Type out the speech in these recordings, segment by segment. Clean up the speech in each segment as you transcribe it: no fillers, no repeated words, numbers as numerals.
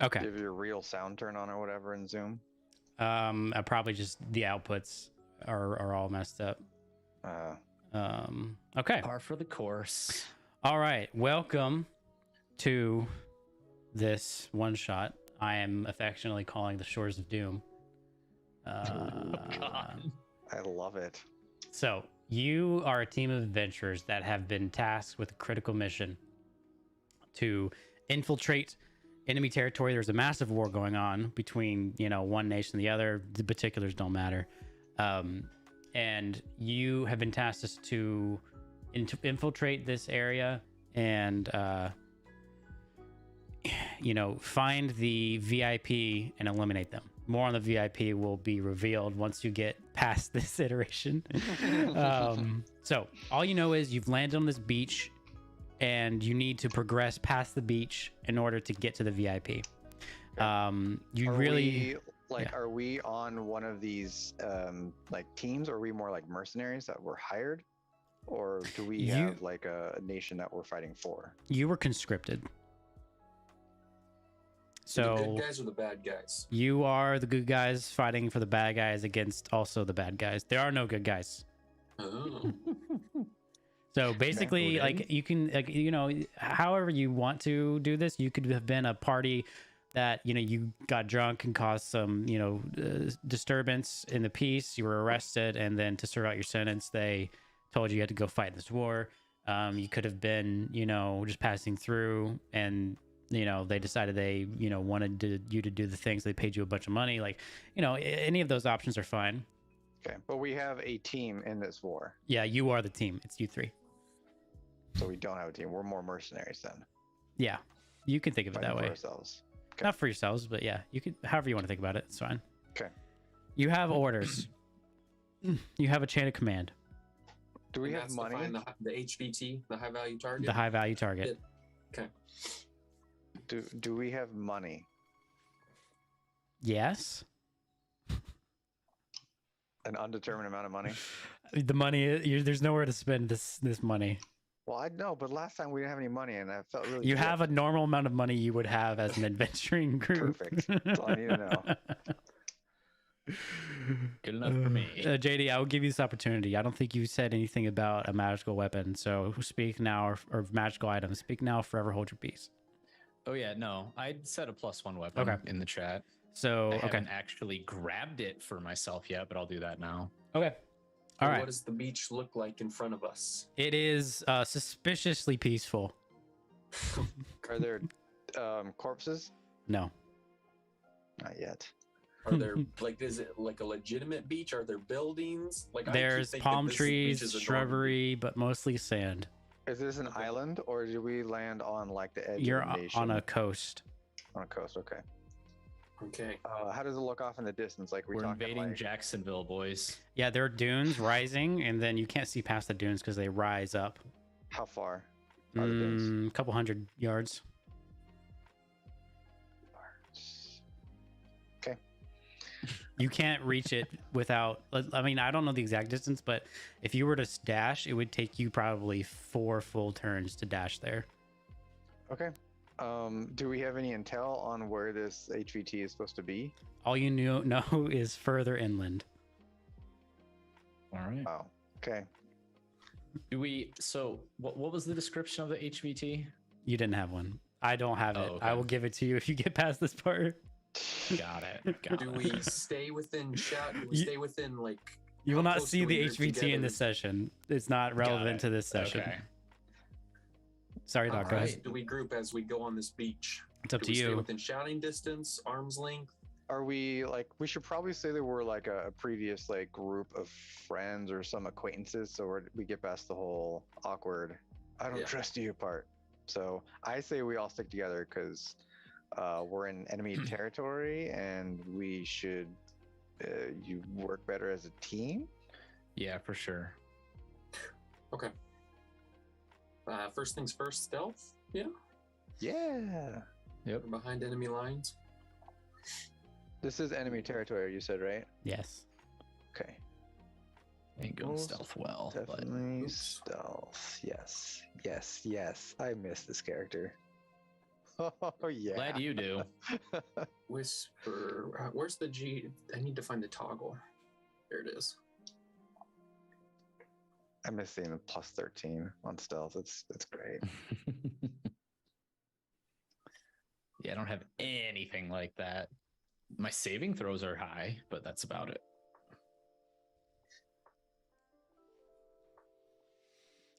Okay. Give your real sound turn on or whatever in Zoom. Probably just the outputs are all messed up. Okay. Par for the course. All right. Welcome to this one shot. I am affectionately calling the Shores of Doom. God. I love it. So you are a team of adventurers that have been tasked with a critical mission to infiltrate enemy territory. There's a massive war going on between, one nation and the other. The particulars don't matter. And you have been tasked to infiltrate this area and, find the VIP and eliminate them. More on the VIP will be revealed once you get past this iteration. So all you know is you've landed on this beach and you need to progress past the beach in order to get to the VIP. Are we on one of these teams, or are we more like mercenaries that were hired, or do we have like a nation that we're fighting for? You were conscripted. So the good guys or the bad guys? You are the good guys fighting for the bad guys against also the bad guys. There are no good guys. Oh. So basically, you can, however you want to do this, you could have been a party that, you got drunk and caused some, disturbance in the peace. You were arrested, and then to serve out your sentence, they told you had to go fight this war. You could have been, just passing through, and they decided they, wanted you to do the things. They paid you a bunch of money. Like, any of those options are fine. Okay, but we have a team in this war. Yeah, you are the team. It's you three. So we don't have a team. We're more mercenaries then. Yeah, you can think of it that way. For ourselves. Okay. Not for yourselves, but yeah, you could, however you want to think about it. It's fine. Okay. You have orders. You have a chain of command. Do we have money? The HVT, the high value target. The high value target. Okay. Do we have money? Yes. An undetermined amount of money? The money, there's nowhere to spend this money. Well, I know, but last time we didn't have any money, and I felt really. You have a normal amount of money you would have as an adventuring group. Perfect. That's all I need to know. Good enough for me. JD, I will give you this opportunity. I don't think you said anything about a magical weapon, so speak now, or magical items. Speak now, forever hold your peace. Oh yeah, no, I'd set a +1 weapon in the chat. So I haven't actually grabbed it for myself yet, but I'll do that now. Okay. All right. What does the beach look like in front of us? It is suspiciously peaceful. Are there corpses? No. Not yet. Are there is it like a legitimate beach? Are there buildings? There's palm trees, shrubbery, but mostly sand. Is this an island, or do we land on like the edge You're of the nation? on a coast. On a coast, okay. Okay. How does it look off in the distance? Like we're invading Jacksonville, boys. Yeah, there are dunes rising, and then you can't see past the dunes because they rise up. How far are the dunes? A couple hundred yards. Okay. You can't reach it without. I mean, I don't know the exact distance, but if you were to dash, it would take you probably 4 full turns to dash there. Okay. Do we have any intel on where this HVT is supposed to be? All you know is further inland. All right. Oh, okay. So what was the description of the HVT? You didn't have one. I don't have it. Okay. I will give it to you if you get past this part. Got it. Do we stay within shot? Do we stay within like? You will not see the HVT in this session. It's not relevant to this session. Okay. Sorry, Doc. Go ahead. Do we group as we go on this beach? It's up Do to we you. Stay within shouting distance, arm's length. Are we like? We should probably say that we're like a previous like group of friends or some acquaintances, so we get past the whole awkward. I don't trust you part. So I say we all stick together because we're in enemy territory, and we should you work better as a team. Yeah, for sure. Okay. First things first, stealth. Yeah. Yeah. Yep. We're behind enemy lines. This is enemy territory, you said, right? Yes. Okay. Ain't going stealth well. Definitely stealth. Yes. I miss this character. Oh yeah. Glad you do. Whisper. Where's the G? I need to find the toggle. There it is. I'm missing a plus 13 on stealth. It's great. Yeah, I don't have anything like that. My saving throws are high, but that's about it.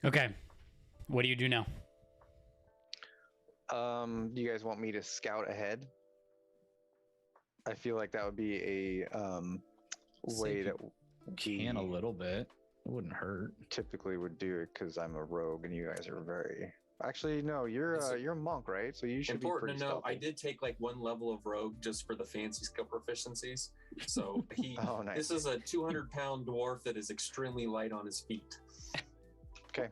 Okay. What do you do now? Do you guys want me to scout ahead? I feel like that would be a way Save that Can a we little bit. It wouldn't hurt. typically would do it because I'm a rogue and you guys are very. Actually, no, you're It's a monk, right? So you should be Important pretty to know, I stealthy. did take like one level of rogue just for the fancy skill proficiencies. So Oh, nice. this is a 200-pound dwarf that is extremely light on his feet. Okay.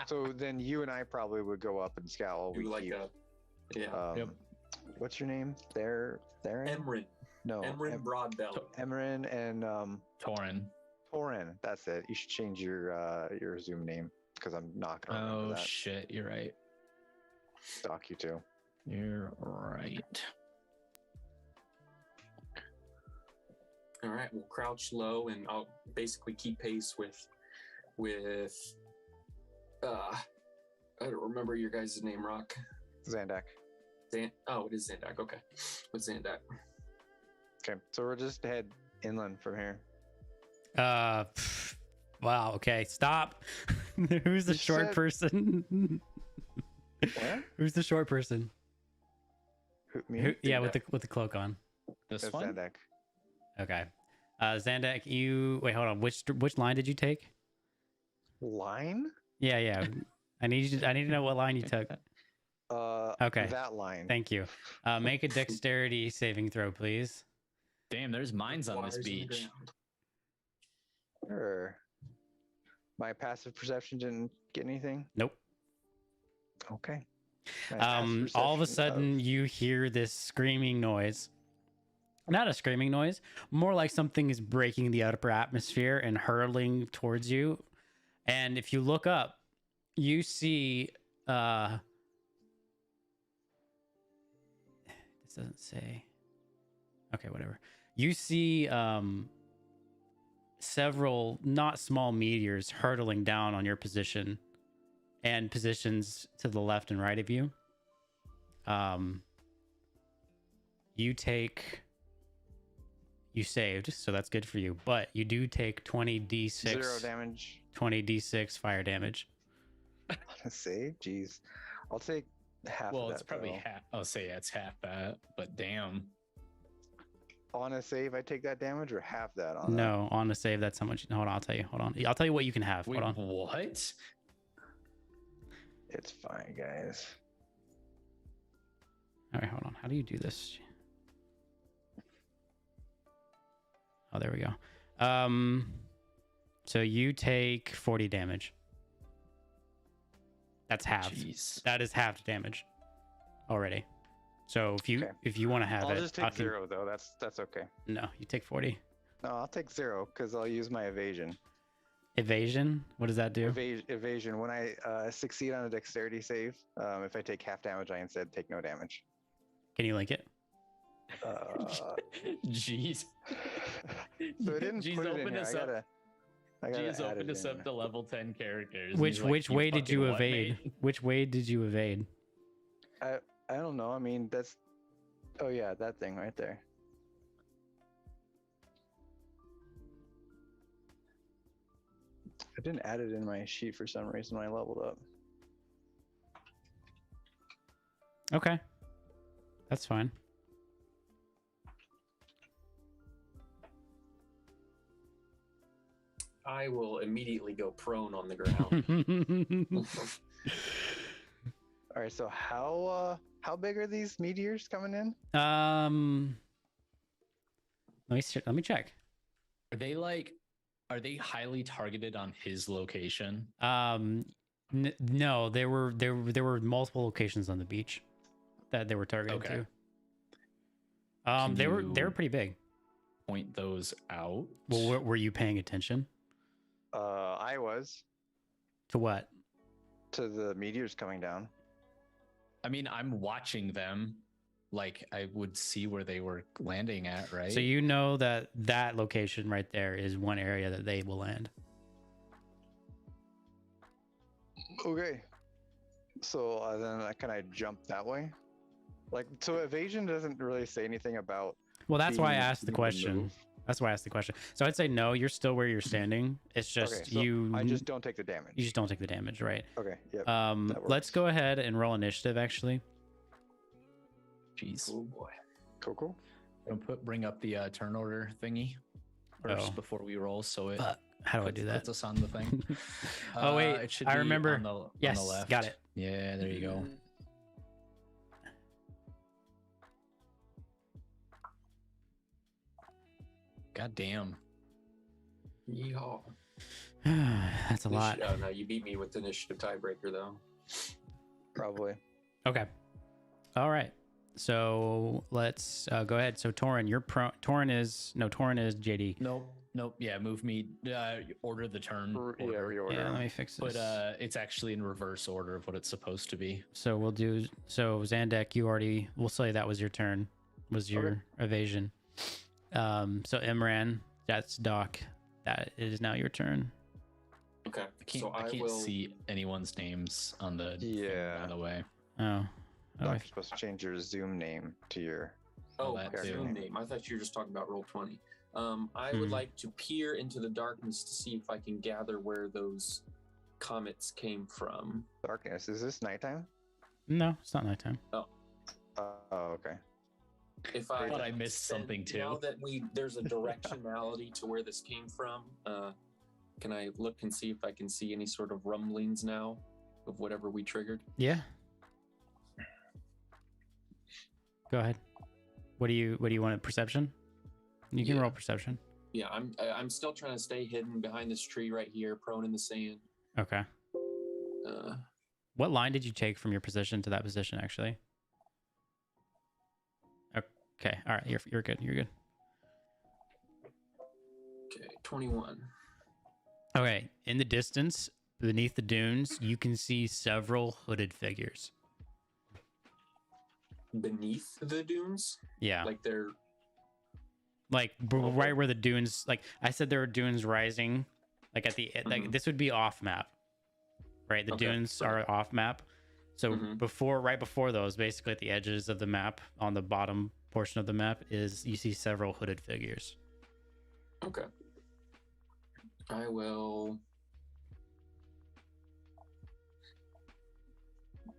So then you and I probably would go up and scout while we Do like keep. a Yep. What's your name? Theron? Emrin. No. Emrin Broadbelt. Emrin and Torin. Torin. That's it. You should change your Zoom name because I'm not gonna remember Oh that. shit, you're right. Stalk you too. You're right. All right, we'll crouch low and I'll basically keep pace with I don't remember your guys' name, Rock. Zandak. Oh, it is Zandak. Okay. With Zandak. Okay. So we'll just head inland from here. Wow. Okay. Stop. Who's the You short said- person? What? Who's the short person? Me? Yeah, with the cloak on. This That's one? Zandak. Okay. Zandak, you wait. Hold on. Which line did you take? Line? Yeah. I need to know what line you took. Okay. That line. Thank you. Make a dexterity saving throw, please. Damn, there's mines on this Wires in the beach. ground. Sure. My passive perception didn't get anything. Nope. Okay. My passive All of a perception sudden you hear this screaming noise. Not a screaming noise, more like something is breaking the upper atmosphere and hurtling towards you. And if you look up, you see this doesn't say. Okay, whatever. You see several not small meteors hurtling down on your position and positions to the left and right of you. You saved, so that's good for you, but you do take 20d6 0 damage. 20d6 fire damage. On a save? Jeez. I'll take half Well, of it's that. probably though. half. I'll say it's half that, but damn. On a save, I take that damage or half that on No, on a save, that's how much. Hold on, I'll tell you. Hold on. I'll tell you what you can have. Wait, Hold on. what? It's fine, guys. All right, hold on. How do you do this? Oh, there we go. So you take 40 damage. That's halved. Jeez. That is halved damage already. So Okay. if you want to have I'll it, just take 0 though. That's okay. No, you take 40. No, I'll take 0 because I'll use my evasion. Evasion. What does that do? Evasion. When I succeed on a dexterity save, if I take half damage, I instead take no damage. Can you link it? Jeez. So it didn't Jeez, put it in open here. us I up. gotta Jeez, add opened it us in. up to level 10 characters. Which He's like, which way did you fucking what, evade? mate?" Which way did you evade? I don't know. I mean, that's. Oh yeah, that thing right there. I didn't add it in my sheet for some reason when I leveled up. Okay. That's fine. I will immediately go prone on the ground. All right. So how big are these meteors coming in? Let me check. Are they highly targeted on his location? No, there were multiple locations on the beach that they were targeted Okay. to. Can They were you- pretty big. Point those out. Well, were you paying attention I was to what? to the meteors coming down. I mean, I'm watching them. Like I would see where they were landing at, right? So you know that that location right there is one area that they will land. Okay. So then can I jump that way? Like, so evasion doesn't really say anything about. Well, that's why I being asked the able to question. move. That's why I asked the question. So I'd say no. You're still where you're standing. It's just Okay, so you. I just don't take the damage. You just don't take the damage, right? Okay. Yep. that Let's works. go ahead and roll initiative. Actually, Jeez. Oh boy. Cool. Bring up the turn order thingy first Oh. before we roll, so it Fuck. How do I do that? puts us on the thing. Oh, wait, it should I be remember. on the Yes, left. got it. Yeah, there you go. God damn. Yeehaw. That's a lot. Oh no, you beat me with the initiative tiebreaker though. Probably. Okay. All right. So let's go ahead. So Torin, you're Torin is JD. Nope. Yeah, move me. Order the turn. Yeah, order. reorder. Yeah, let me fix this. But it's actually in reverse order of what it's supposed to be. So we'll do. So Zandek, we'll say that was your turn. Was your evasion. So Imran, that's Doc. That is now your turn. Okay. I can't see anyone's names on the thing, by the way. Oh. Doc, you're supposed to change your Zoom name to your. Oh, that that's too. Zoom name. I thought you were just talking about Roll20. I would like to peer into the darkness to see if I can gather where those comets came from. Darkness. Is this nighttime? No, it's not nighttime. Oh, okay. If I I thought I missed something too. Now that there's a directionality to where this came from, can I look and see if I can see any sort of rumblings now of whatever we triggered? Yeah. Go ahead. What do you want? Perception? You can Yeah. roll perception. Yeah, I'm still trying to stay hidden behind this tree right here, prone in the sand. Okay. What line did you take from your position to that position? Actually. Okay. All right. You're good. You're good. Okay, 21. Okay. In the distance, beneath the dunes, you can see several hooded figures. Beneath the dunes? Yeah. Like they're Right where the dunes, like I said, there are dunes rising, like at the like this would be off map, right? The dunes are off map, so right before those, basically at the edges of the map, on the bottom portion of the map, is you see several hooded figures. Okay. I will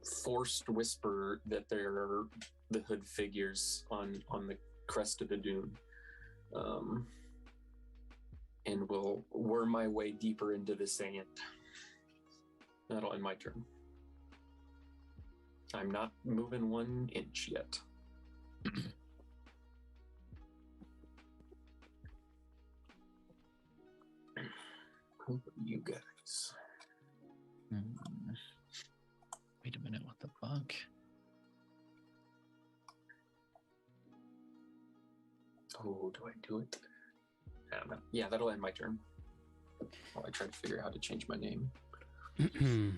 forced whisper that there are the hood figures on the crest of the dune. And will worm my way deeper into the sand. That'll end my turn. I'm not moving 1 inch yet. Who are you guys? Wait a minute, what the fuck? Oh, do I do it? I don't know. Yeah, that'll end my turn. While I try to figure out how to change my name. I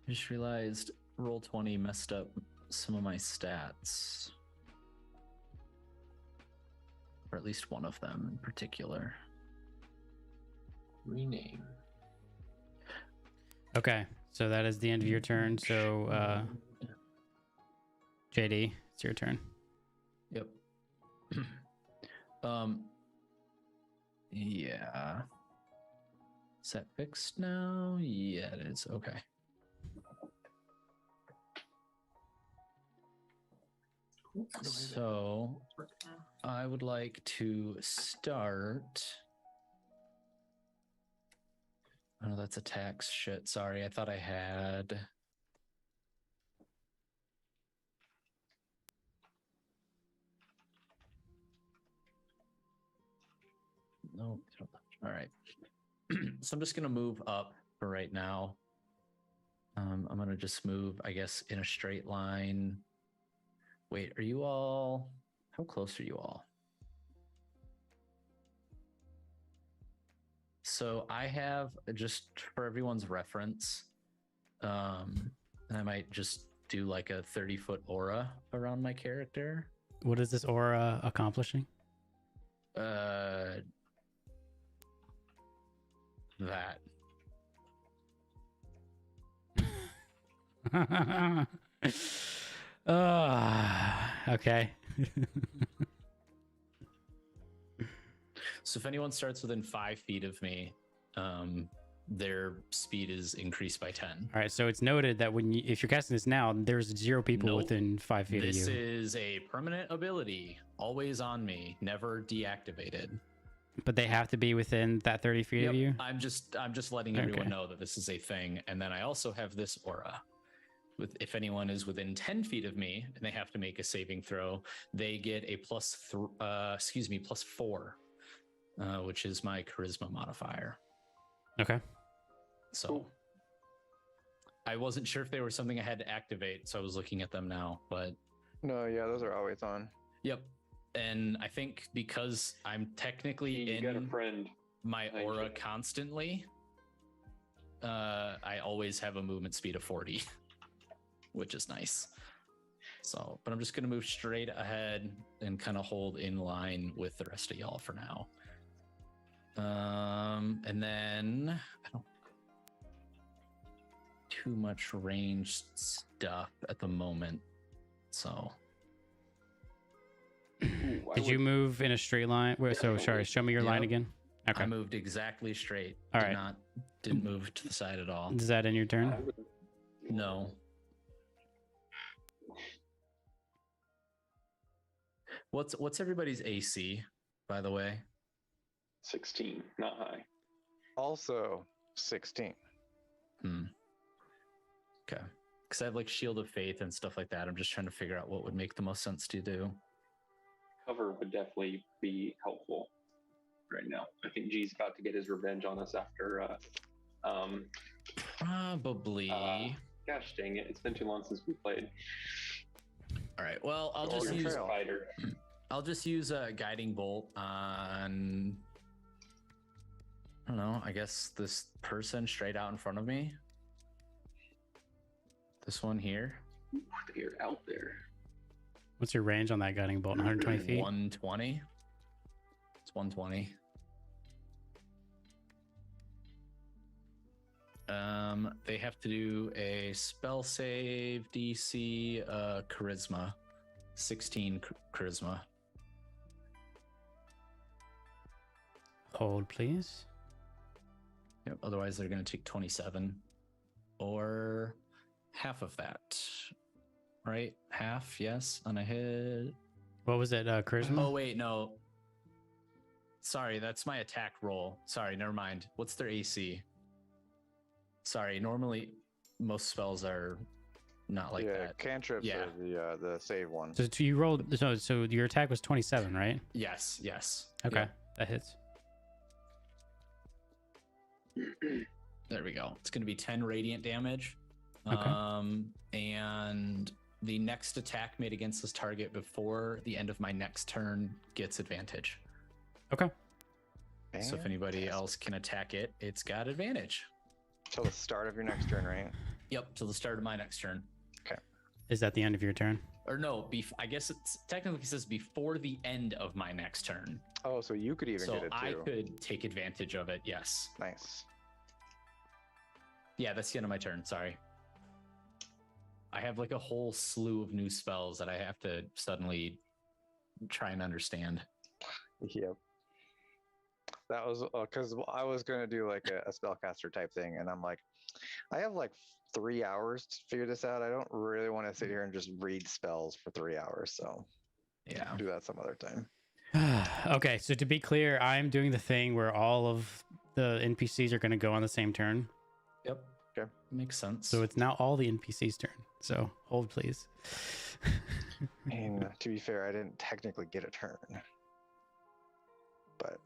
just realized Roll20 messed up some of my stats. Or at least one of them in particular. Rename. Okay, so that is the end of your turn. So, JD, it's your turn. Yep. Yeah. Is that fixed now? Yeah, it is. Okay. So I would like to start. Oh, that's a tax shit. Sorry, I thought I had. No. All right. So I'm just gonna move up for right now. I'm gonna just move, I guess, in a straight line. Wait, are you all? How close are you all? So I have, just for everyone's reference, I might just do like a 30-foot aura around my character. What is this aura accomplishing? That. Okay. So if anyone starts within 5 feet of me, their speed is increased by 10. All right, so it's noted that if you're casting this now, there's 0 people Nope. within 5 feet This of you. is a permanent ability, always on me, never deactivated. But they have to be within that 30 feet of you. I'm just letting Okay. everyone know that this is a thing. And then I also have this aura. If anyone is within 10 feet of me and they have to make a saving throw, they get a +4, which is my charisma modifier. Okay. So Cool. I wasn't sure if they were something I had to activate, so I was looking at them now. But No, yeah, those are always on. yep. And I think because I'm technically You got a in friend. my I aura should- constantly, I always have a movement speed of 40, which is nice. So, but I'm just going to move straight ahead and kind of hold in line with the rest of y'all for now. And then I don't too much ranged stuff at the moment. So Ooh, I Did you would- move in a straight line? Wait, so sorry, show me your line Yep. again. Okay. I moved exactly straight. All right. Didn't move to the side at all. Is that in your I turn? would- No. What's everybody's AC, by the way? 16, not high. Also 16. Okay. Because I have like Shield of Faith and stuff like that. I'm just trying to figure out what would make the most sense to do. Cover would definitely be helpful right now. I think G's about to get his revenge on us after. Probably. Gosh dang it! It's been too long since we played. All right. Well, I'll Oregon just use Trail. Spider. I'll just use a guiding bolt on. I don't know. I guess this person straight out in front of me. This one here. They're out there. What's your range on that guiding bolt? 120 feet? 120. It's 120. They have to do a spell save DC charisma. 16 charisma. Hold, please. Yep, otherwise they're going to take 27 or half of that. Right? Half, yes, on a hit. What was it? Charisma? Oh, wait, no. Sorry, that's my attack roll. Sorry, never mind. What's their AC? Sorry, normally most spells are not like yeah, that. cantrips Yeah. are the save one. So you rolled. So your attack was 27, right? Yes, yes. Okay, Yep, that hits. there we go. It's going to be 10 radiant damage. Okay. And the next attack made against this target before the end of my next turn gets advantage. Okay. So if anybody else can attack it, it's got advantage. Till the start of your next turn, right? Yep, till the start of my next turn. Is that the end of your turn? Or no, I guess it's technically says before the end of my next turn. Oh, so you could even So get it I too. could take advantage of it, yes. Nice. Yeah, that's the end of my turn, sorry. I have like a whole slew of new spells that I have to suddenly try and understand. Yep. That was because I was going to do like a spellcaster type thing, and I'm like, I have like 3 hours to figure this out. I don't really want to sit here and just read spells for 3 hours, so Yeah. I'll do that some other time. Okay, so to be clear, I'm doing the thing where all of the NPCs are going to go on the same turn. Yep. Okay. Makes sense. So it's now all the NPCs' turn. So hold, please. And to be fair, I didn't technically get a turn, but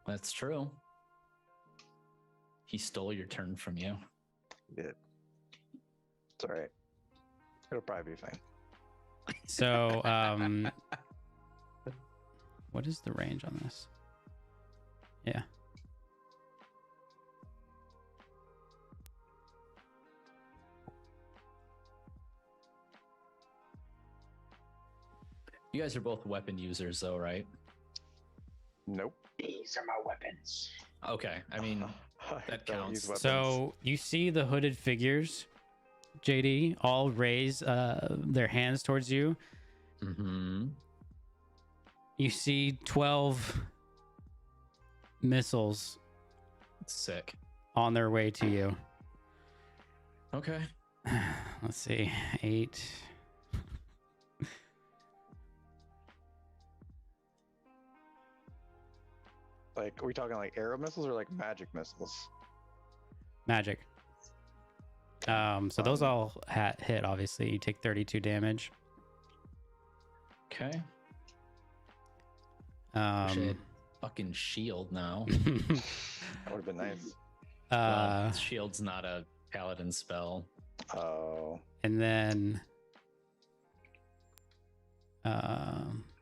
That's true. He stole your turn from you. I did. It's all right. It'll probably be fine. So, what is the range on this? Yeah. You guys are both weapon users, though, right? Nope. These are my weapons. Okay. I mean, I That don't use counts. weapons. So you see the hooded figures, JD, all raise their hands towards you. mm-hmm. You see 12 missiles Sick. on their way to you. Okay. Let's see, 8. Like, are we talking like arrow missiles or like magic missiles? Magic. So those all hit. Obviously, you take 32 damage. Okay. Wish I had Um, fucking shield now. That would have been nice. Well, shield's not a paladin spell. Oh, and then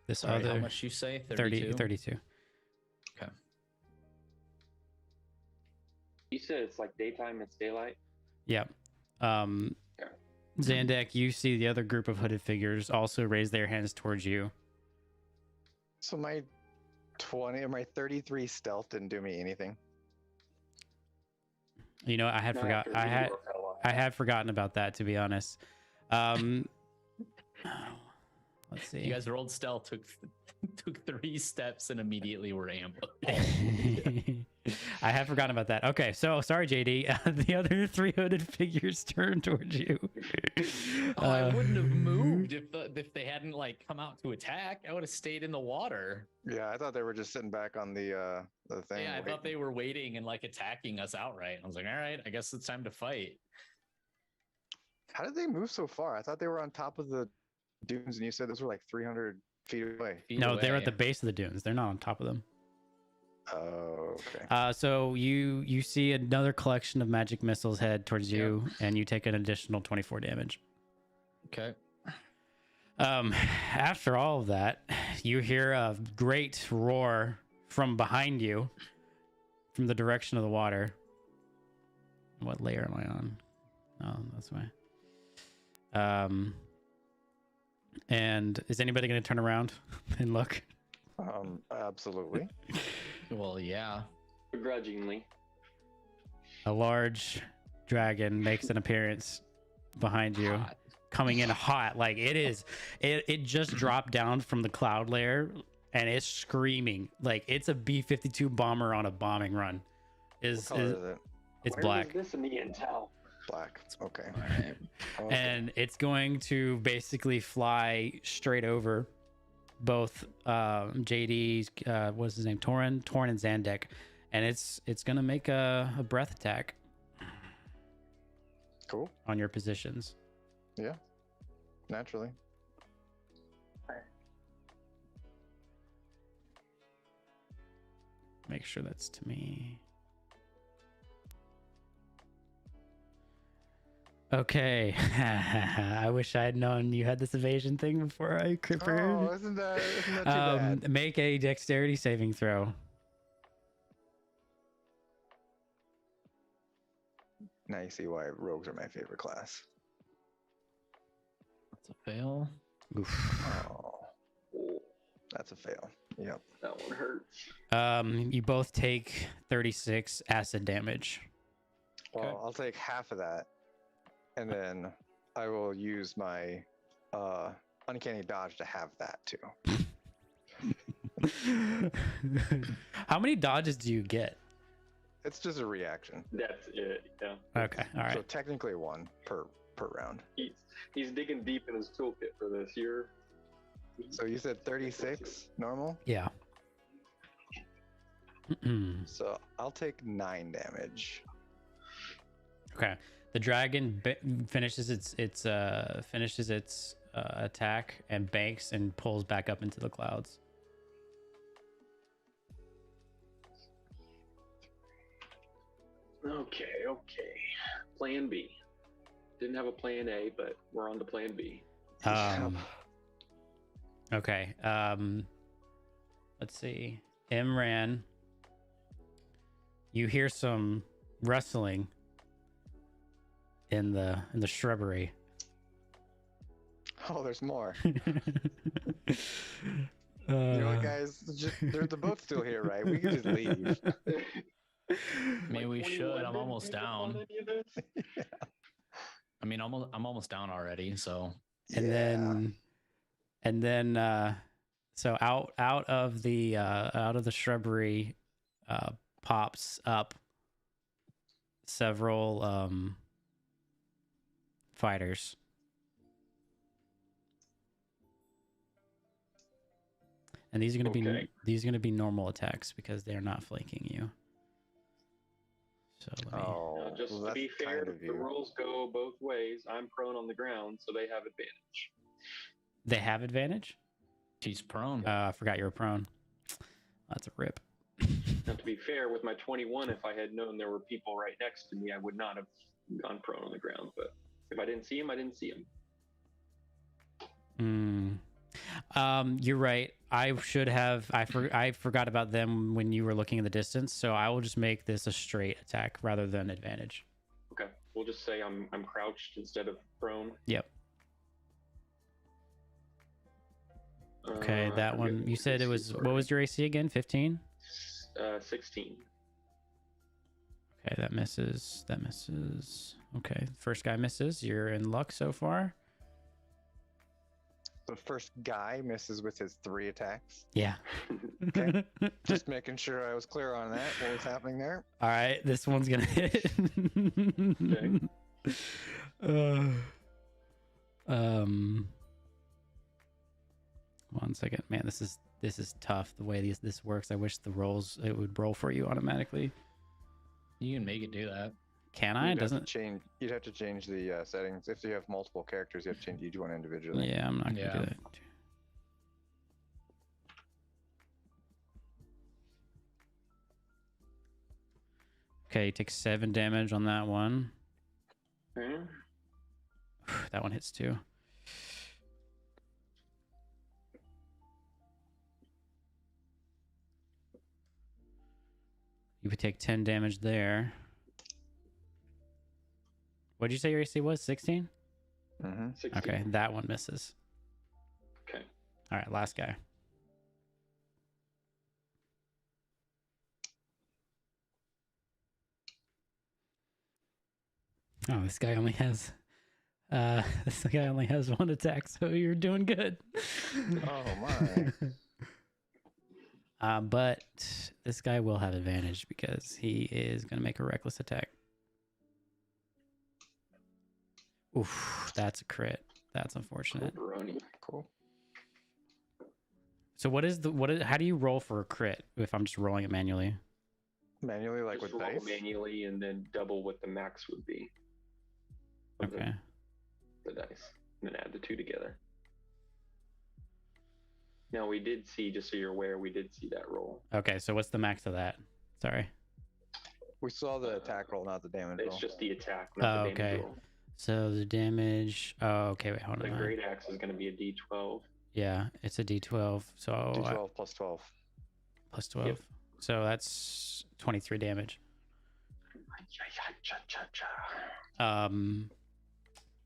this Sorry, how other much you say? 30, 32. Okay. You said it's like daytime, it's daylight. Yep. Zandek, you see the other group of hooded figures also raise their hands towards you. so my 20 or my 33 stealth didn't do me anything. You know, I had forgotten about that, to be honest. Let's see. You guys rolled stealth, took 3 steps, and immediately were ambushed. I had forgotten about that. Okay, so sorry, JD. The other 3 hooded figures turn towards you. I wouldn't have moved if they hadn't like come out to attack. I would have stayed in the water. Yeah, I thought they were just sitting back on the thing. Yeah, I thought they were waiting and like attacking us outright. I was like, all right, I guess it's time to fight. How did they move so far? I thought they were on top of the dunes, and you said those were like 300 feet away. No, they're at the base of the dunes. They're not on top of them. Oh, okay. So you see another collection of magic missiles head towards you, and you take an additional 24 damage. Okay. After all of that, you hear a great roar from behind you, from the direction of the water. What layer am I on? Oh, that's why. And is anybody going to turn around and look? Absolutely. Well, yeah. Begrudgingly. A large dragon makes an appearance behind you. Hot. Coming in hot. Like it just dropped down from the cloud layer and it's screaming. Like it's a B-52 bomber on a bombing run. What color is it? It's Where black. was this in the intel? Black. Okay. All right. Okay. And it's going to basically fly straight over both JD's what's his name? Torin and Zandek. And it's gonna make a breath attack Cool. on your positions. Yeah. Naturally. Make sure that's to me. Okay. I wish I had known you had this evasion thing before I prepared. Oh, isn't that too bad? Make a dexterity saving throw. Now you see why rogues are my favorite class. That's a fail. Oof. Oh, that's a fail. Yep. That one hurts. You both take 36 acid damage. Well, Okay. I'll take half of that, and then I will use my uncanny dodge to have that too. How many dodges do you get? It's just a reaction. That's it. Yeah. Okay, all right. So technically one per round. He's digging deep in his toolkit for this. So you said 36 normal? Yeah. So I'll take 9 damage. Okay. The dragon finishes its attack and banks and pulls back up into the clouds. Okay. Plan B. Didn't have a plan A, but we're on to plan B. Okay. Let's see. Imran, you hear some rustling in the shrubbery. Oh, there's more. You know what, guys? The boat's still here, right? We can just leave. I mean, we should. I'm almost down. Yeah. I mean, I'm almost down already. So And then so out of the shrubbery pops up several fighters. And these are going to Okay. be normal attacks because they're not flanking you. So let me, Oh, Just well, to that's be fair, kind of the you. rules go both ways. I'm prone on the ground, so they have advantage. they have advantage. she's prone. I forgot you were prone. That's a rip. Now, to be fair, with my 21, if I had known there were people right next to me, I would not have gone prone on the ground. But if I didn't see him, I didn't see him. You're right. I should have. I forgot about them when you were looking in the distance. So I will just make this a straight attack rather than advantage. Okay, we'll just say I'm crouched instead of prone. Yep. Okay, I that forget one. what You said it AC was. What already. was your AC again? 15. 16. Okay, that misses. That misses. Okay, first guy misses. You're in luck so far. The first guy misses with his 3 attacks. Yeah. Okay. Just making sure I was clear on that. What was happening there? All right, this one's gonna hit. One second, man. This is tough. The way this works. I wish it would roll for you automatically. You can make it do that. Can I? It doesn't. You'd have to change the settings. If you have multiple characters, you have to change each one individually. Yeah, I'm not gonna Yeah. do that. Okay, you take 7 damage on that one. Okay. That one hits too. You would take 10 damage there. What did you say your AC was? 16? Mm-hmm. 16. Okay, that one misses. Okay. All right, last guy. Oh, this guy only has one attack, so you're doing good. Oh my. But this guy will have advantage because he is going to make a reckless attack. Oof, that's a crit. That's unfortunate. Pepperoni. Cool. So how do you roll for a crit if I'm just rolling it manually? Manually, like Just with roll dice? manually and then double what the max would be. of the- Okay. The dice. And then add the 2 together. Now we did see, just so you're aware, we did see that roll. Okay, so what's the max of that? Sorry. We saw the attack roll, not the damage It's roll. just the attack, not the damage okay. roll. So the damage. Oh, okay. Wait, hold The on. great axe is going to be a D12. Yeah, it's a D12. So D12 plus 12. plus 12. Yep. So that's 23 damage.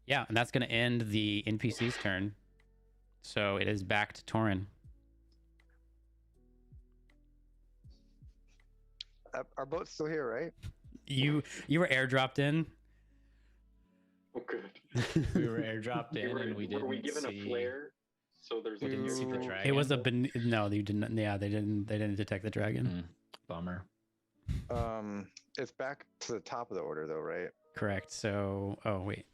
Yeah, and that's going to end the NPC's turn. So it is back to Torin. Our boat's still here, right? You were airdropped in. Oh, good. We were airdropped in, and we didn't Were we given see. a flare? So there's We didn't see the Ooh. dragon. It was a no, you didn't. Yeah, they didn't detect the dragon. Bummer. It's back to the top of the order, though, right? Correct. So, oh wait,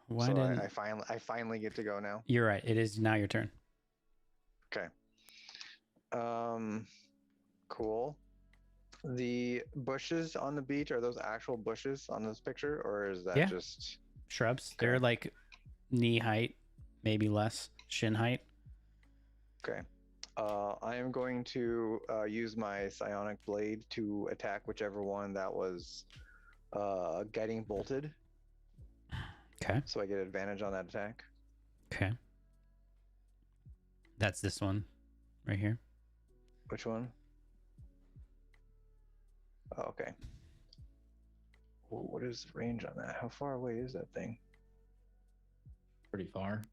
why so didn't? I finally get to go now. You're right. It is now your turn. Okay. Cool. The bushes on the beach, are those actual bushes on this picture, or is that Yeah. just Shrubs. Okay. They're like knee height, maybe less, shin height. okay? I am going to use my psionic blade to attack whichever one that was getting bolted. Okay. So I get advantage on that attack. Okay. That's this one, right here. Which one? Oh, okay. Ooh, what is the range on that? How far away is that thing? Pretty far.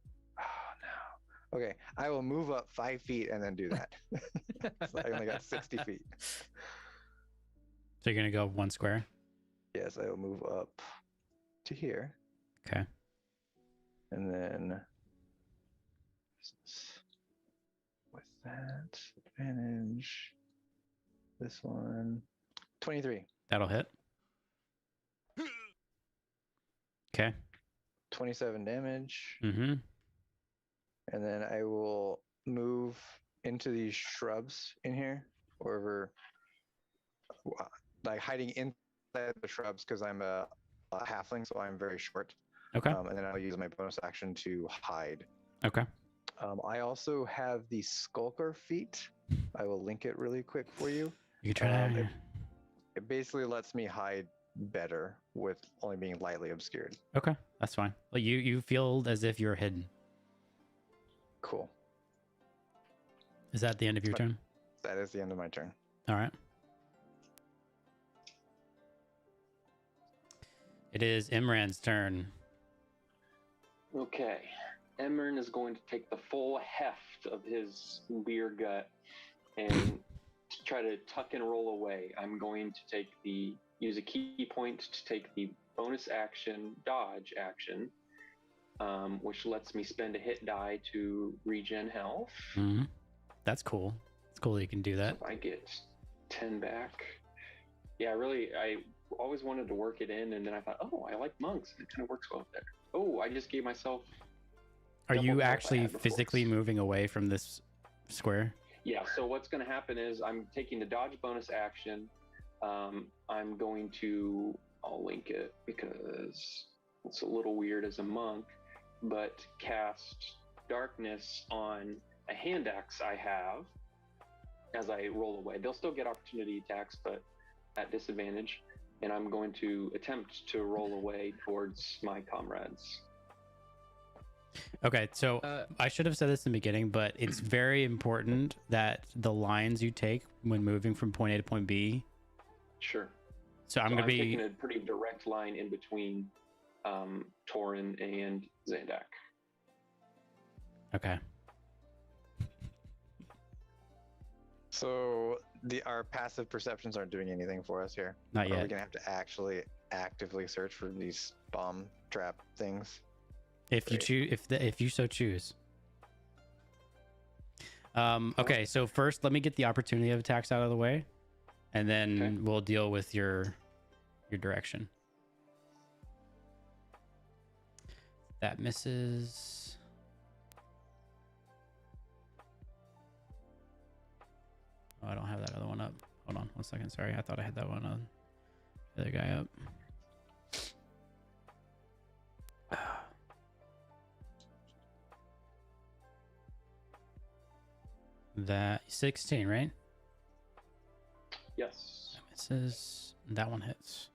Okay, I will move up 5 feet and then do that. So I only got 60 feet. So you're gonna go 1 square. Yes, I will move up to here. Okay. And then with that advantage, this one, 23, That'll hit. Okay. 27 damage. Mm-hmm. And then I will move into these shrubs in here, wherever, like hiding inside the shrubs because I'm a halfling, so I'm very short. Okay. And then I'll use my bonus action to hide. Okay. I also have the Skulker feat. I will link it really quick for you. You can try that. It basically lets me hide better with only being lightly obscured. Okay, that's fine. Well, you feel as if you're hidden. Cool. Is that the end of your turn? That is the end of my turn. All right. It is Imran's turn. Okay. Emern is going to take the full heft of his beer gut and try to tuck and roll away. I'm going to use a key point to take the bonus action, dodge action, which lets me spend a hit die to regen health. Mm-hmm. That's cool. It's cool that you can do that. So I get 10 back. Yeah, I always wanted to work it in, and then I thought, oh, I like monks, and it kind of works well there. Oh, I just gave myself. Are double you what I actually had before. physically moving away from this square? Yeah, so what's going to happen is I'm taking the dodge bonus action. I'm going to, I'll link it because it's a little weird as a monk, but cast darkness on a hand axe I have as I roll away. They'll still get opportunity attacks, but at disadvantage. And I'm going to attempt to roll away towards my comrades. Okay, so I should have said this in the beginning, but it's very important that the lines you take when moving from point A to point B. Sure. So I'm going to be taking a pretty direct line in between Torin and Zandak. okay. So our passive perceptions aren't doing anything for us here. Not Are we yet. gonna have to actually actively search for these bomb trap things? If you Great. choose, if you so choose. Okay, so first let me get the opportunity of attacks out of the way, and then Okay. we'll deal with your direction. That misses. Oh, I don't have that other one up. Hold on 1 second. Sorry, I thought I had that one on. The other guy up. That 16, right? Yes. That misses. That one hits.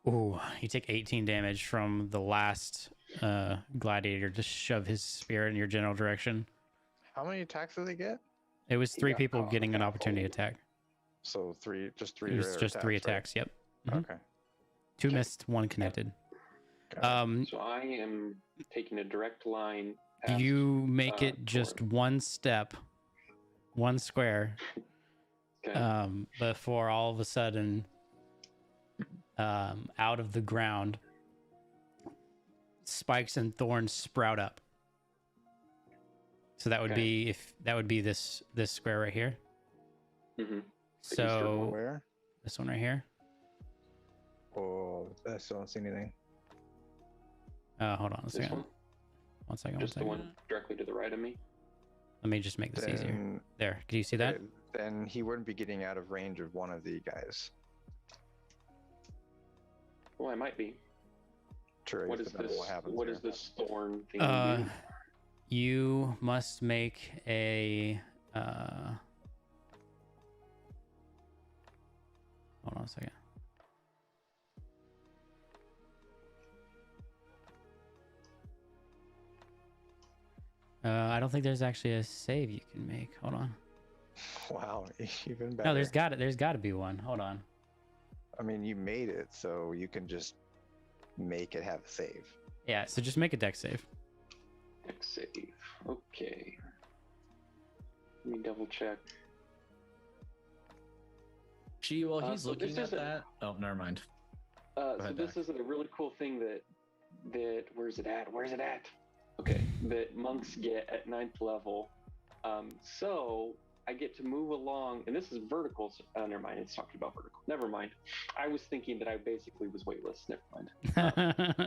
Ooh, you take 18 damage from the last gladiator to shove his spear in your general direction. How many attacks do they get? It was He 3 got people caught getting an without opportunity holding. attack. So just three. It was just 3 right? attacks. Yep. Mhm. Okay. 2 missed, 1 connected. Got it. So I am taking a direct line. Past, You make it just Torin. 1 step, 1 square, Okay. before all of a sudden, out of the ground, spikes and thorns sprout up. So that would Okay. be this square right here. Mm-hmm. So Where? this one right here. Oh, I still don't see anything. Hold on a This second. one, 1 second. just the 1 one second. directly to the right of me. Let me just make this easier. Then, There. Can you see that? then he wouldn't be getting out of range of one of the guys. Well, I might be. Sure. What if is the double this? happens What here. is this thorn thing? Uh, do? you must make a. Hold on a second. I don't think there's actually a save you can make. Hold on. Wow, even better. No, there's got to be one. Hold on. I mean, you made it, so you can just make it have a save. Yeah, so just make a deck save. Deck save. Okay. Let me double check. Gee, while he's So looking this at isn't- that. Oh, never mind. So ahead, this is a really cool thing that where's it at? Where's it at? Okay, that monks get at 9th level. So I get to move along, and this is vertical. So, never mind, it's talking about vertical. Never mind. I was thinking that I basically was weightless. Never mind.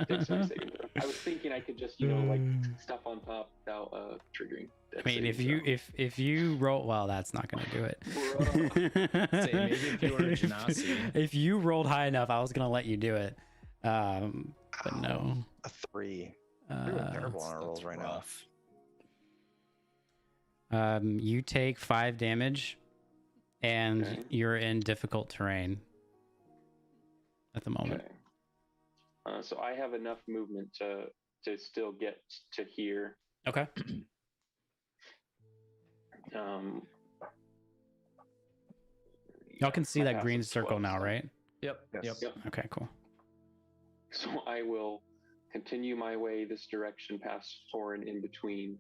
Dexterity saving throw. I was thinking I could just, like stuff on top without triggering. I mean, if you roll, well, that's not gonna do it. Say, maybe if you were a Genasi. If you rolled high enough, I was gonna let you do it. But no. A 3. We're doing terrible on our rolls right now. You take 5 damage, and Okay. you're in difficult terrain at the moment. Okay. So I have enough movement to still get to here. Okay. Y'all can see My that pass green is circle 12, now, so- right? Yep. Yes. Yep. Yep. Okay, cool. So I will continue my way this direction past Thorin in between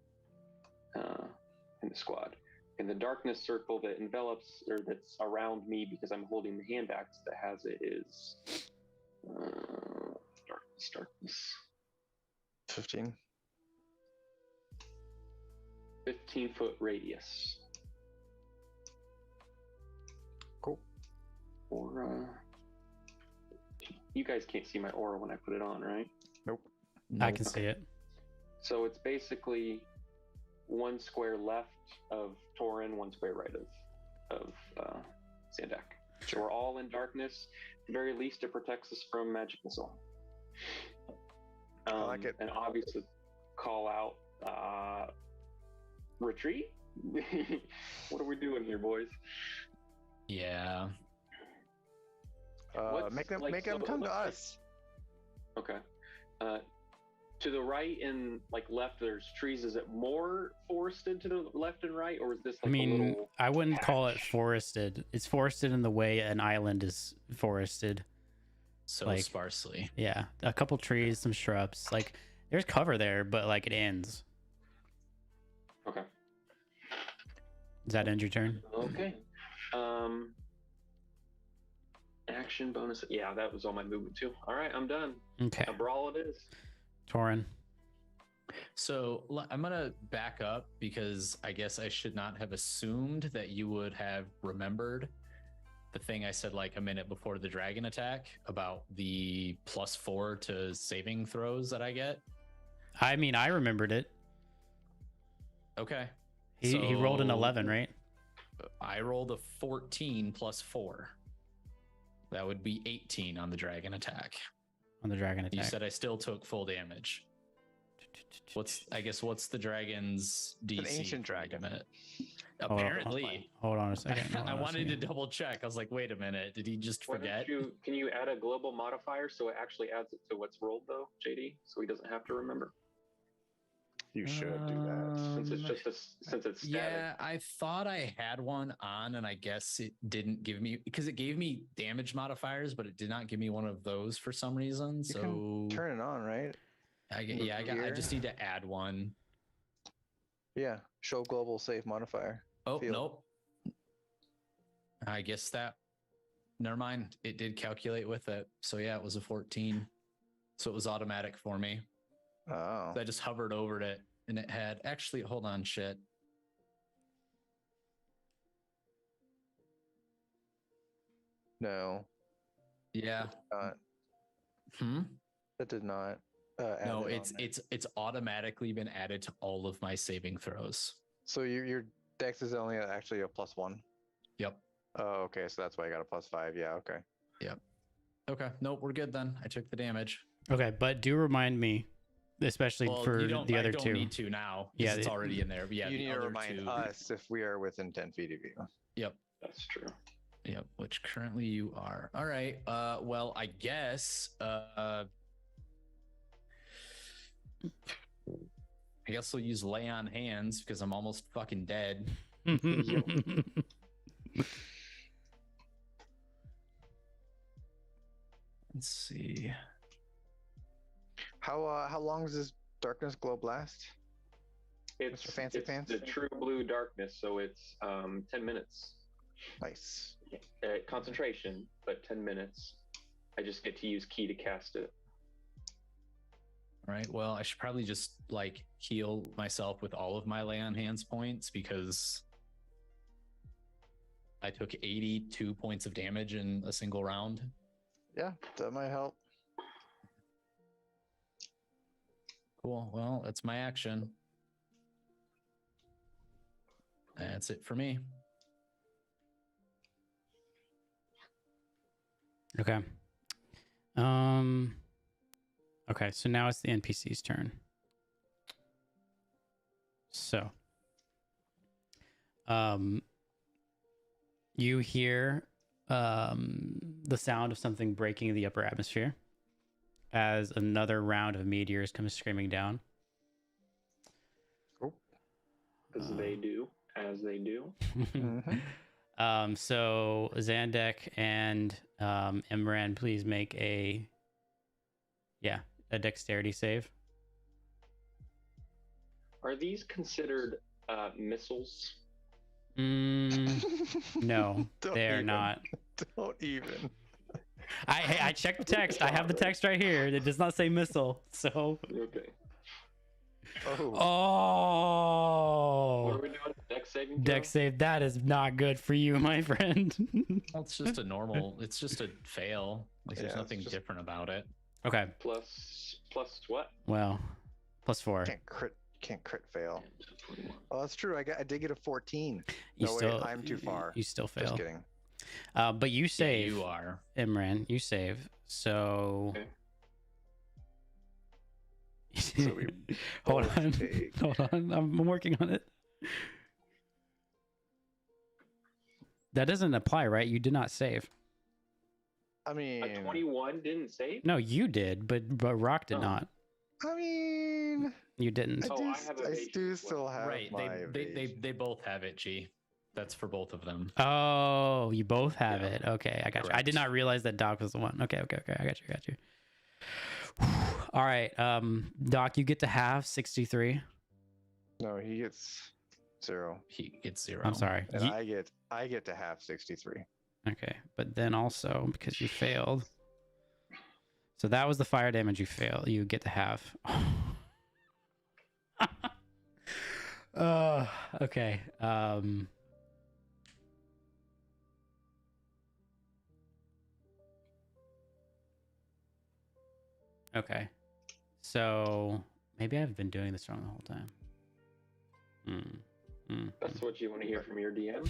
in the squad. And the darkness circle that envelops or that's around me because I'm holding the hand axe that has it is darkness. 15. 15-foot radius. Cool. Or you guys can't see my aura when I put it on, right? I can see it. So it's basically 1 square left of Thorin, 1 square right of Sandak. So we're all in darkness. At the very least, it protects us from magic missile. I like it. And obviously, call out retreat. What are we doing here, boys? Yeah. What's, Make them like, so come to it looks like- us. Okay. To the right and left, there's trees. Is it more forested to the left and right, or is this I a mean, little? I wouldn't call it patch? forested. It's forested in the way an island is forested. So Like- sparsely. Yeah, a couple trees, some shrubs. There's cover there, but it ends. Okay. Does that end your turn? Okay. Action bonus. Yeah, that was all my movement too. All right, I'm done. Okay, A brawl it is. Torin. So I'm gonna back up because I guess I should not have assumed that you would have remembered the thing I said a minute before the dragon attack about the +4 to saving throws that I get. I mean, I remembered it. Okay. He rolled an So 11, right? I rolled a 14 +4. That would be 18 on the dragon attack. On the dragon attack. You said I still took full damage. What's the dragon's DC? An ancient for dragon. a minute? Hold on, Apparently. Hold on a second. hold I on a wanted to second. double check. I was like, wait a minute. Did he just Why don't forget? can you add a global modifier so it actually adds it to what's rolled though, JD, so he doesn't have to remember? You should do that. Since it's just since it's static. Yeah, I thought I had one on, and I guess it didn't give me because it gave me damage modifiers, but it did not give me one of those for some reason. You So can turn it on, right? I here. just need to add one. Yeah. Show global save modifier. Oh Field. nope. I guess that. Never mind. It did calculate with it. So yeah, it was a 14. So it was automatic for me. Oh. So I just hovered over it, and it had actually. Hold on, shit. No. Yeah. Not. Hmm. That did not. Add No, it on there. it's automatically been added to all of my saving throws. So your dex is only actually a +1. Yep. Oh, okay. So that's why I got a +5. Yeah. Okay. Okay. Nope. We're good then. I took the damage. Okay, but do remind me, especially for you don't, the I other don't two. need to now. Yeah, Yeah, it's already in there. But yeah, you the need to other remind two. us if we are within 10 feet of you. Yep. That's true. Yep. Which currently you are. All right. Well, I guess. I guess we'll use lay on hands because I'm almost fucking dead. Let's see. How long does this darkness globe last? It's, Mr. Fancy it's Pants? the true blue darkness, so it's 10 minutes. Nice. Concentration, but 10 minutes. I just get to use key to cast it. All right. Well, I should probably just like heal myself with all of my lay on hands points because I took 82 points of damage in a single round. Yeah, that might help. Cool. Well, that's my action. That's it for me. Okay. Okay, so now it's the NPC's turn. So, you hear the sound of something breaking the upper atmosphere as another round of meteors comes screaming down. As they do. So Zandek and Imran, please make a dexterity save. Are these considered missiles? No, Don't they are even. not. Don't even. I checked the text. I have the text right here. It does not say missile. So. Okay. Oh. What Oh. are we doing? Dex saving? Dex save. That is not good for you, my friend. Well, it's just a normal. It's just a fail. Like there's Yeah, nothing it's just- different about it. Okay. Plus what? Well, +4. Can't crit fail. Oh, that's true. I did get a 14. You No, wait, still. I'm too far. You still fail. Just kidding. But you Yeah, save. you are. Imran, you save. So. Okay. So we Hold both on. take- Hold on. I'm working on it. That doesn't apply, right? You did not save. I mean, A 21 didn't save? No, you did, but Rock did Oh. not. I mean, You didn't. Oh, I have I evasion do as well. still have Right. my They evasion. both have it, G. That's for both of them. Oh, you both have Yeah. it. Okay, I got you. I Correct. did not realize that Doc was the one. Okay. I got you. All right. Doc, you get to have 63. No, he gets 0, He gets 0. I'm sorry. and Ye- I get to have 63. Okay, but then also because you failed. So that was the fire damage you failed. You get to have. Okay. Okay. So maybe I've been doing this wrong the whole time. That's what you want to hear from your DM?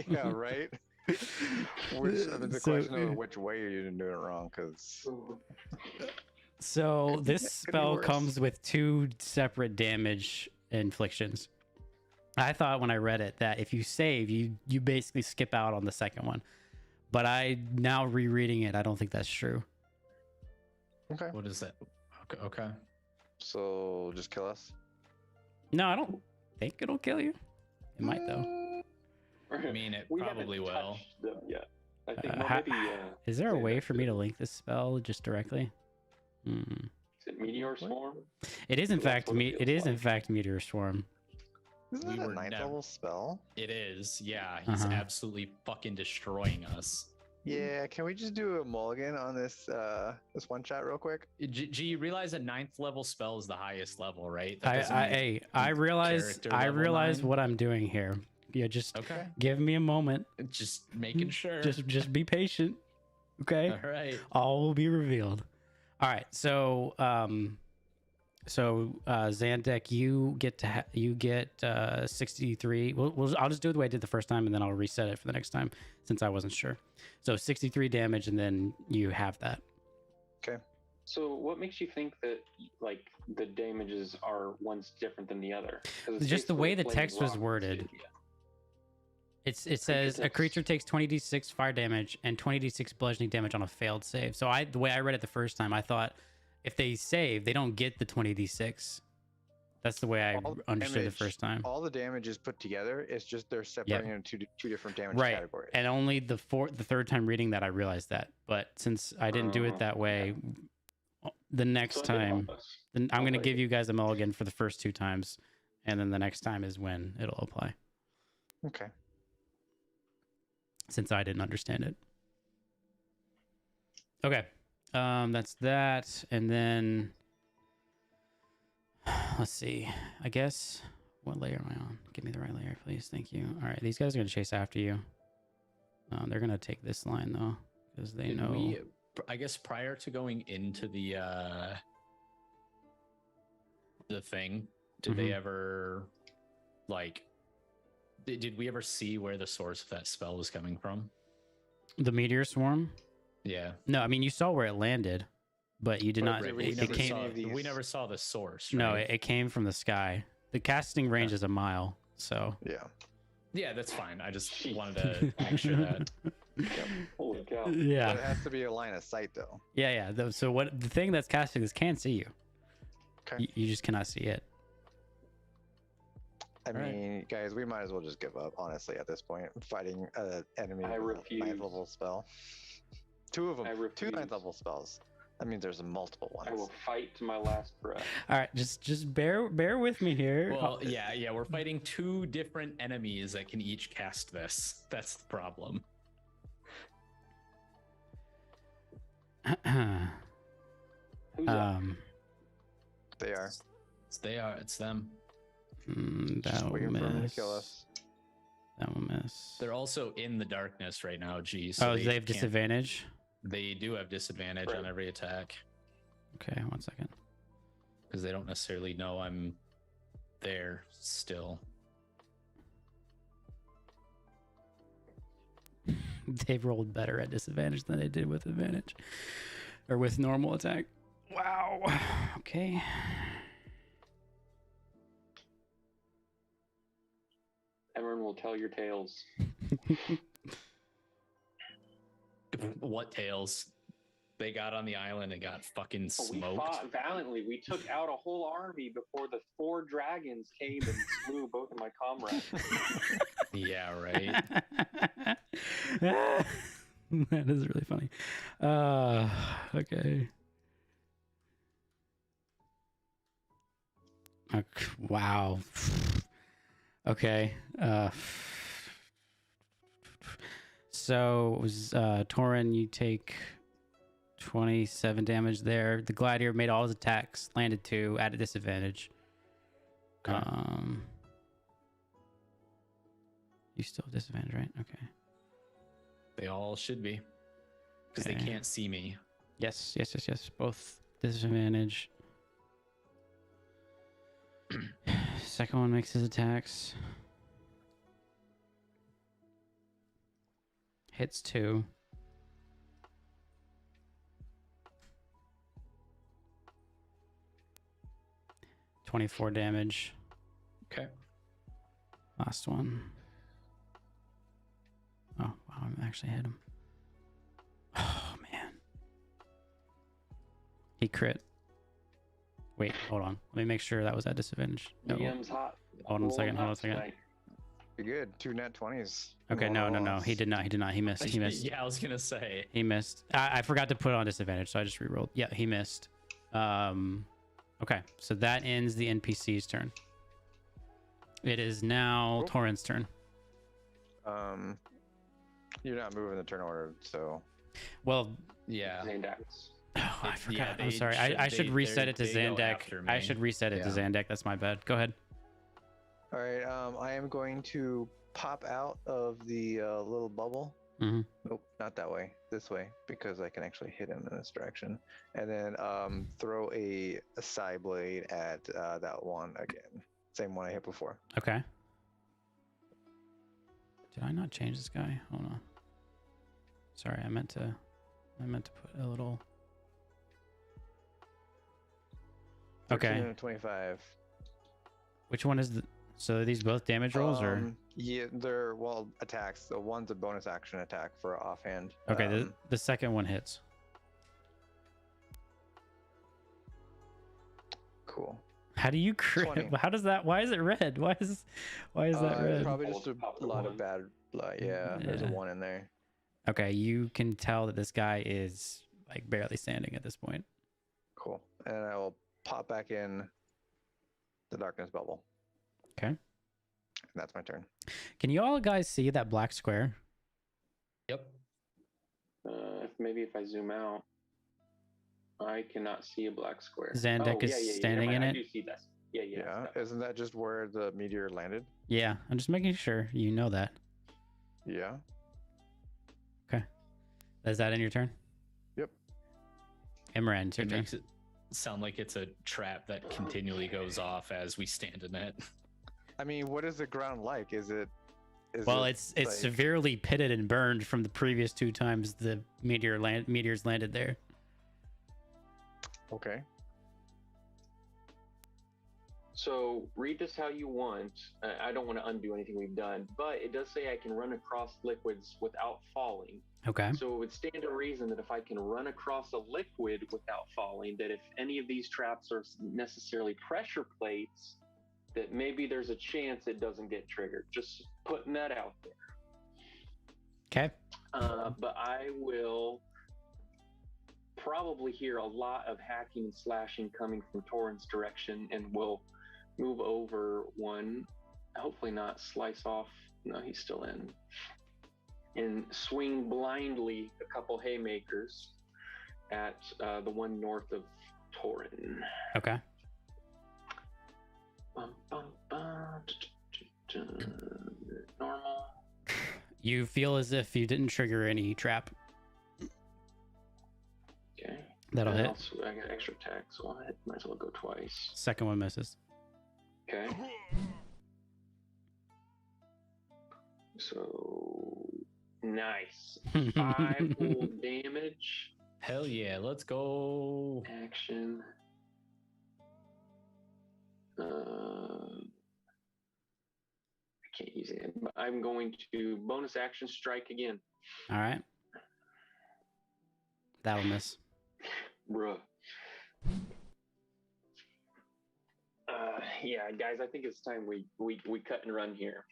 Yeah, right. The So- question of which way you didn't do it wrong, because So this be spell worse. comes with 2 separate damage inflictions. I thought when I read it that if you save, you basically skip out on the second one. But I now rereading it, I don't think that's true. okay. What is that? Okay. So just kill us. No, I don't think it'll kill you. It might though. I mean, it We probably haven't will. touched them yet. I think Ha- maybe. Is there a say way that for me to link this spell just directly? Is it Meteor Swarm? It is in Well, that's fact what it it feels is in like. fact Meteor Swarm. Isn't We that a were 9th never- level spell? It is. Yeah, he's Uh-huh. absolutely fucking destroying us. Yeah, can we just do a mulligan on this this one shot real quick? G, you realize a 9th level spell is the highest level, right? I doesn't make I realize character I level realize 9? what I'm doing here. Yeah, just Okay. give me a moment. Just making sure. Just be patient. Okay? All right. All will be revealed. All right. So Zandek, you get 63. I'll just do it the way I did the first time, and then I'll reset it for the next time since I wasn't sure. So 63 damage, and then you have that. So, what makes you think that like the damages are one's different than the other? 'Cause it's Just the way the basically text flaming was rock, worded. yeah. It says a takes- creature takes 20d6 fire damage and 20d6 bludgeoning damage on a failed save. So the way I read it the first time, I thought if they save, they don't get the 20d6. That's the way I All the understood the damage- first time. All the damage is put together. It's just they're separating into two different damage Right. categories. And only the third time reading that I realized that. But since I didn't do it that way, the next So I did time, all this. then I'm I'll going to take give it. you guys a mulligan for the first 2 times, and then the next time is when it'll apply. Okay. Since I didn't understand it. Okay. That's that. And then let's see. I guess what layer am I on? Give me the right layer, please. Thank you. All right, these guys are gonna chase after you. They're gonna take this line though, because they Did know. I guess prior to going into the thing, did they ever like? Did we ever see where the source of that spell was coming from? The meteor swarm? Yeah. No, I mean you saw where it landed, but you did not. Right, We it never, came- saw, of these- we never saw the source. No, right? it came from the sky. The casting range is a mile, so. Yeah. Yeah, that's fine. I just wanted to make sure that. Holy cow. But Yeah, it has to be a line of sight though. yeah. So what the thing that's casting this can see you. Okay. You just cannot see it. I Alright. mean, guys, we might as well just give up, honestly, at this point. Fighting an enemy I with a refuse. 9th level spell. 2 of them. I 2 refuse. 9th level spells. That means there's multiple I ones. will fight to my last breath. All right, just bear with me here. Well, yeah. We're fighting 2 different enemies that can each cast this. That's the problem. Who's up? They are. They are. It's them. That Just will waiting for them to miss. kill us. That will miss. They're also in the darkness right now. Geez. Oh, they have can't- disadvantage. They do have disadvantage Right. on every attack Okay, 1 second. because they don't necessarily know I'm there still. They've rolled better at disadvantage than they did with advantage, or with normal attack. Wow. Okay. Emran will tell your tales. What tails? They got on the island and got fucking We smoked. fought valiantly. We took out a whole army before the 4 dragons came and slew both of my comrades. Yeah, right. That is really funny. Okay. Wow. Okay. So it was Torin, you take 27 damage there. The gladiator made all his attacks, landed 2 at a disadvantage. Okay. You still have disadvantage, right? Okay. They all should be because they Okay. can't see me. Yes. Both disadvantage. Second one makes his attacks. Hits 2. $24 damage. Okay. Last one. Oh, wow, I actually hit him. Oh, man. He crit. Wait, hold on. Let me make sure that was at disadvantage. No. DM's hot. Hold on a second, hold on a second. Tonight. You're good. 2 net 20s. Okay, no. He did not. He missed. Yeah, I was gonna say. He missed. I forgot to put it on disadvantage, so I just re-rolled. Yeah, he missed. Okay, so that ends the NPC's turn. It is now Cool. Torin's turn. You're not moving the turn order, so Well, Yeah. Zandax. oh, I forgot. I'm they sorry. should- I should they- reset they're- it to they go Zandak. after I me. should reset it to Yeah. Zandak. That's my bad. Go ahead. all right. I am going to pop out of the little bubble. Mhm. Nope, not that way. This way, because I can actually hit him in this direction, and then throw a side blade at that one again. Same one I hit before. Okay. Did I not change this guy? Hold on. Sorry, I meant to put a little. 13 Okay. and a 25. Which one is the? So are these both damage rolls or? Yeah, they're attacks. The one's a bonus action attack for offhand. Okay, the second one hits. Cool. How do you 20. how does that? Why is it red? Why is that red? Probably just a Top of the lot of one. bad. Yeah, there's a Yeah. 1 in there. Okay, you can tell that this guy is like barely standing at this point. Cool. And I will pop back in the darkness bubble. Okay. And that's my turn. Can you all guys see that black square? Yep. Maybe if I zoom out, I cannot see a black square. Zandak is standing in I it? do see that. Yeah, yeah. Yeah. it's that. Isn't that just where the meteor landed? Yeah, I'm just making sure you know that. Yeah. Is that in your turn? Yep. Imran, it's your It turn. makes it sound like it's a trap that continually goes off as we stand in it. I mean, what is the ground like? Is it? Well, it's like- severely pitted and burned from the previous 2 times the meteors landed there. Okay. So read this how you want. I don't want to undo anything we've done, but it does say I can run across liquids without falling. Okay. So it would stand to reason that if I can run across a liquid without falling, that if any of these traps are necessarily pressure plates, that maybe there's a chance it doesn't get triggered. Just putting that out there. Okay. But I will probably hear a lot of hacking and slashing coming from Torrent's direction, and will move over 1, hopefully not slice off. No, he's still in. And swing blindly a couple haymakers at the one north of Torren. Okay. Bum, bum, bum, normal. You feel as if you didn't trigger any trap. Okay. That'll And hit. also, I got extra attack, so I might as well go twice. Second one misses. Okay. So nice. 5 full damage. Hell yeah, let's go. Action. I can't use it, but I'm going to bonus action strike again. All right. That'll miss. Bruh. Yeah, guys, I think it's time we cut and run here.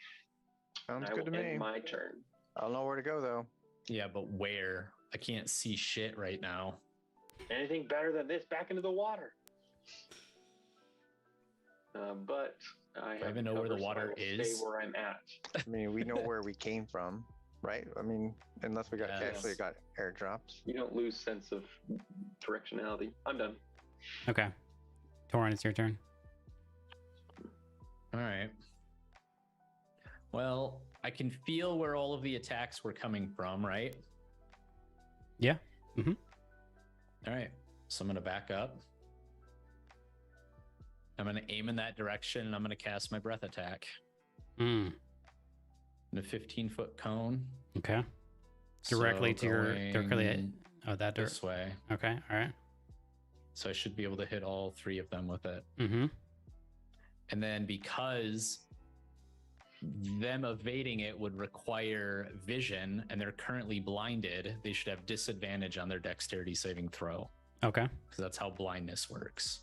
Sounds I good to will end me. my turn. I don't know where to go though. Yeah, but where? I can't see shit right now. Anything better than this? Back into the water. But I have even know where the cover, so I water will is? Stay where I'm at. I mean, we know where we came from, right? I mean, unless we got Yes. actually got airdrops. You don't lose sense of directionality. I'm done. Okay. Torrent, it's your turn. All right. Well, I can feel where all of the attacks were coming from, right? Yeah. Mm-hmm. All right. So I'm going to back up. I'm going to aim in that direction and I'm going to cast my breath attack Mm. in a 15-foot cone. Okay. Directly So to your directly going oh that door. this way. Okay. All right. So I should be able to hit all 3 of them with it. Mm-hmm. And then because them evading it would require vision and they're currently blinded, they should have disadvantage on their dexterity saving throw. Okay. Because that's how blindness works.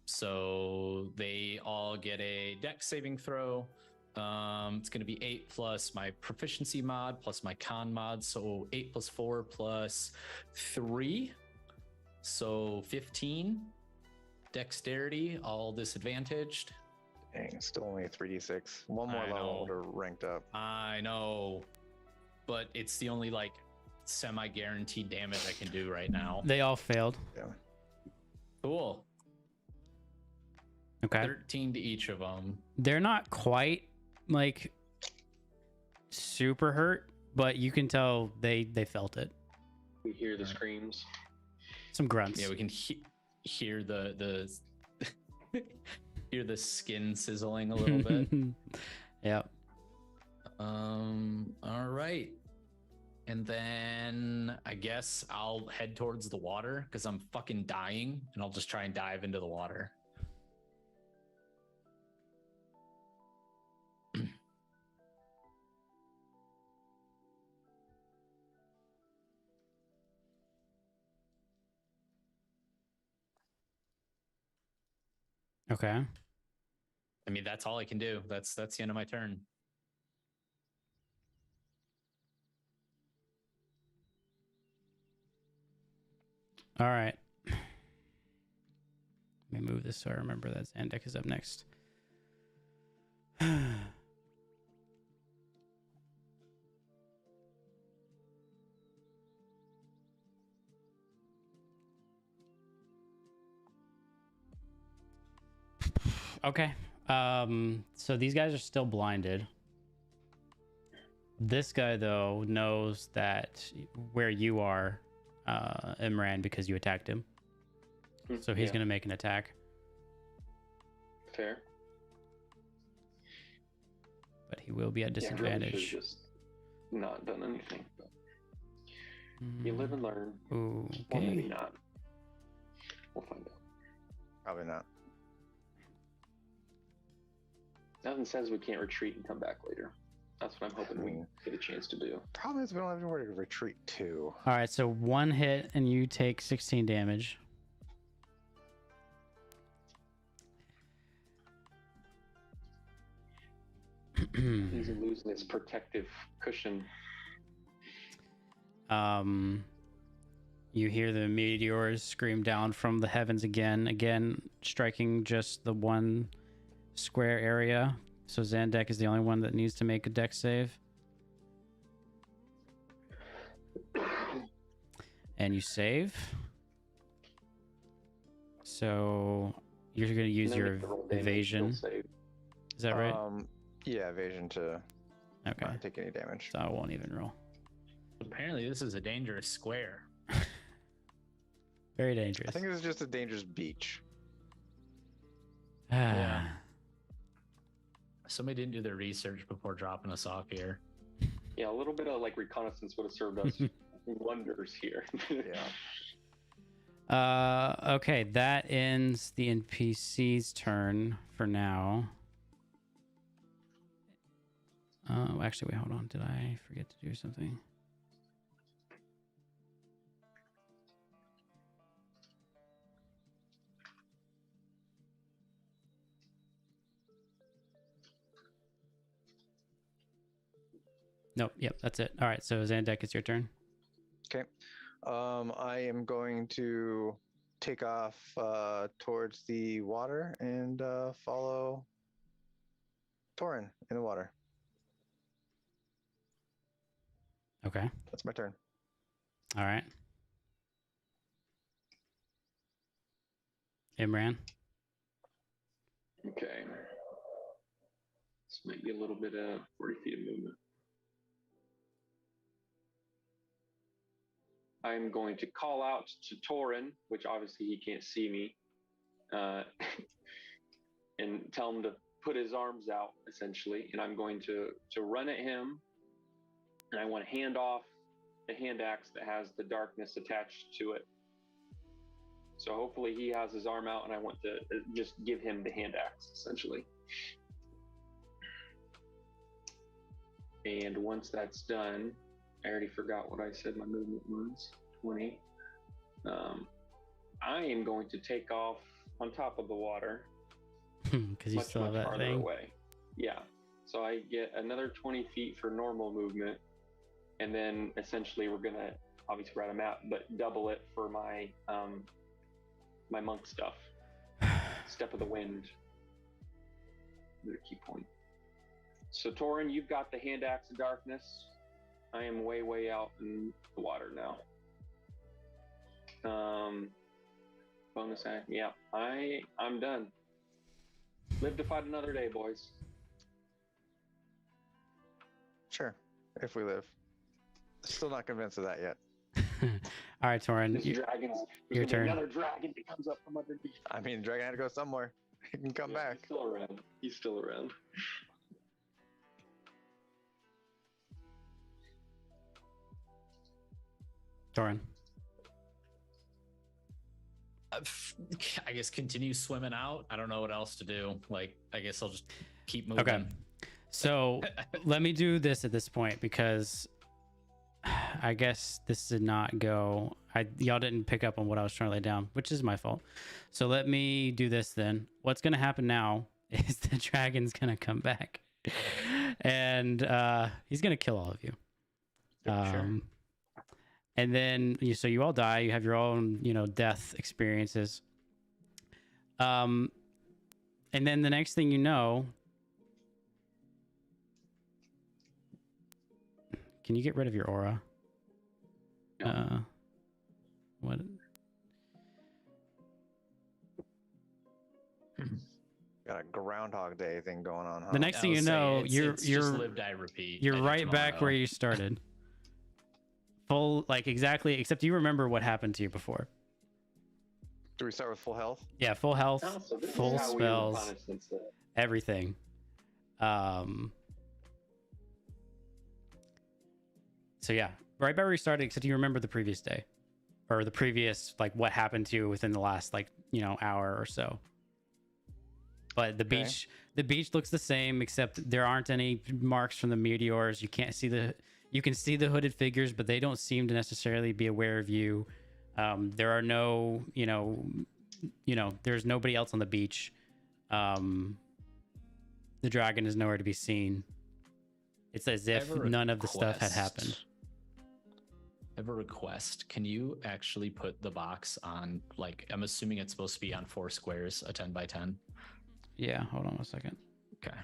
So they all get a dex saving throw. It's going to be 8 plus my proficiency mod plus my con mod. So 8 plus 4 plus 3. So 15. Dexterity, all disadvantaged. Dang, still only a 3d6. One more I level know. to ranked up. I know, but it's the only like semi-guaranteed damage I can do right now. They all failed. Yeah. Cool. Okay. 13 to each of them. They're not quite like super hurt, but you can tell they felt it. We hear the Alright. screams. Some grunts. Yeah, we can hear the hear the skin sizzling a little bit. Yeah. All right. And then I guess I'll head towards the water because I'm fucking dying, and I'll just try and dive into the water. Okay. I mean, that's all I can do. That's the end of my turn. All right. Let me move this so I remember that Zandek is up next. Okay. So these guys are still blinded. This guy though knows that where you are, Imran, because you attacked him. So he's gonna make an attack. Fair. But he will be at Yeah, really disadvantage. should've just not done anything. But you live and learn. Ooh, Or maybe okay. not. We'll find out. Probably not. Nothing says we can't retreat and come back later. That's what I'm hoping we get a chance to do. Problem is we don't have anywhere to retreat to. All right, so one hit and you take 16 damage. He's losing his protective cushion. You hear the meteors scream down from the heavens again, striking just the one square area. So Zandek is the only one that needs to make a dex save. And you save. So you're going to use And then your make the roll damage, evasion. still save. Is that right? Yeah, evasion to Okay. not take any damage. So I won't even roll. Apparently, this is a dangerous square. Very dangerous. I think this is just a dangerous beach. Yeah. Somebody didn't do their research before dropping us off here. Yeah, a little bit of like reconnaissance would have served us wonders here. Yeah. Okay, that ends the NPC's turn for now. Actually, wait, hold on. Did I forget to do something? Nope. Yep, that's it. All right, so Zandek, it's your turn. Okay. I am going to take off towards the water and follow Torin in the water. Okay. That's my turn. All right. Imran. Okay. This might be a little bit of 40 feet of movement. I'm going to call out to Torin, which obviously he can't see me, and tell him to put his arms out, essentially. And I'm going to run at him, and I want to hand off the hand axe that has the darkness attached to it. So hopefully he has his arm out, and I want to just give him the hand axe, essentially. And once that's done, I already forgot what I said my movement was. 20. I am going to take off on top of the water. Because you still have that farther thing. away. Yeah. So I get another 20 feet for normal movement. And then essentially we're going to, obviously we're at a map, but double it for my my monk stuff. Step of the wind. Another key point. So Torin, you've got the hand axe of darkness. I am way, way out in the water now. Bonus act. Yeah, I'm done. Live to fight another day, boys. Sure, if we live. Still not convinced of that yet. All right, Torin. This dragon's your there's gonna be turn. another dragon that comes up from underneath. I mean, Dragon had to go somewhere. He can come Yeah, back. He's still around. He's still around. Torin. I guess continue swimming out. I don't know what else to do. Like, I guess I'll just keep moving. Okay. So let me do this at this point because I guess this did not go. Y'all didn't pick up on what I was trying to lay down, which is my fault. So let me do this then. What's gonna happen now is the dragon's gonna come back, and he's gonna kill all of you. Sure. And then so you all die. You have your own, death experiences. And then the next thing you know, can you get rid of your aura? No. What? Got a Groundhog Day thing going on, huh? The next thing you know, it's just live, die, repeat. You're right back where you started. Full, like exactly, except you remember what happened to you before. Do we start with full health? Yeah, full health, Oh, so this is full how we were spells, punished instead. everything. So yeah, right back where you started, except you remember the previous day, or the previous, like what happened to you within the last hour or so. But the beach looks the same, except there aren't any marks from the meteors. You can see the hooded figures, but they don't seem to necessarily be aware of you. There are no, there's nobody else on the beach. The dragon is nowhere to be seen. It's as if none of the stuff had happened. I have a request. Can you actually put the box on, like, I'm assuming it's supposed to be on 4 squares, a 10 by 10? Yeah, hold on a second. Okay.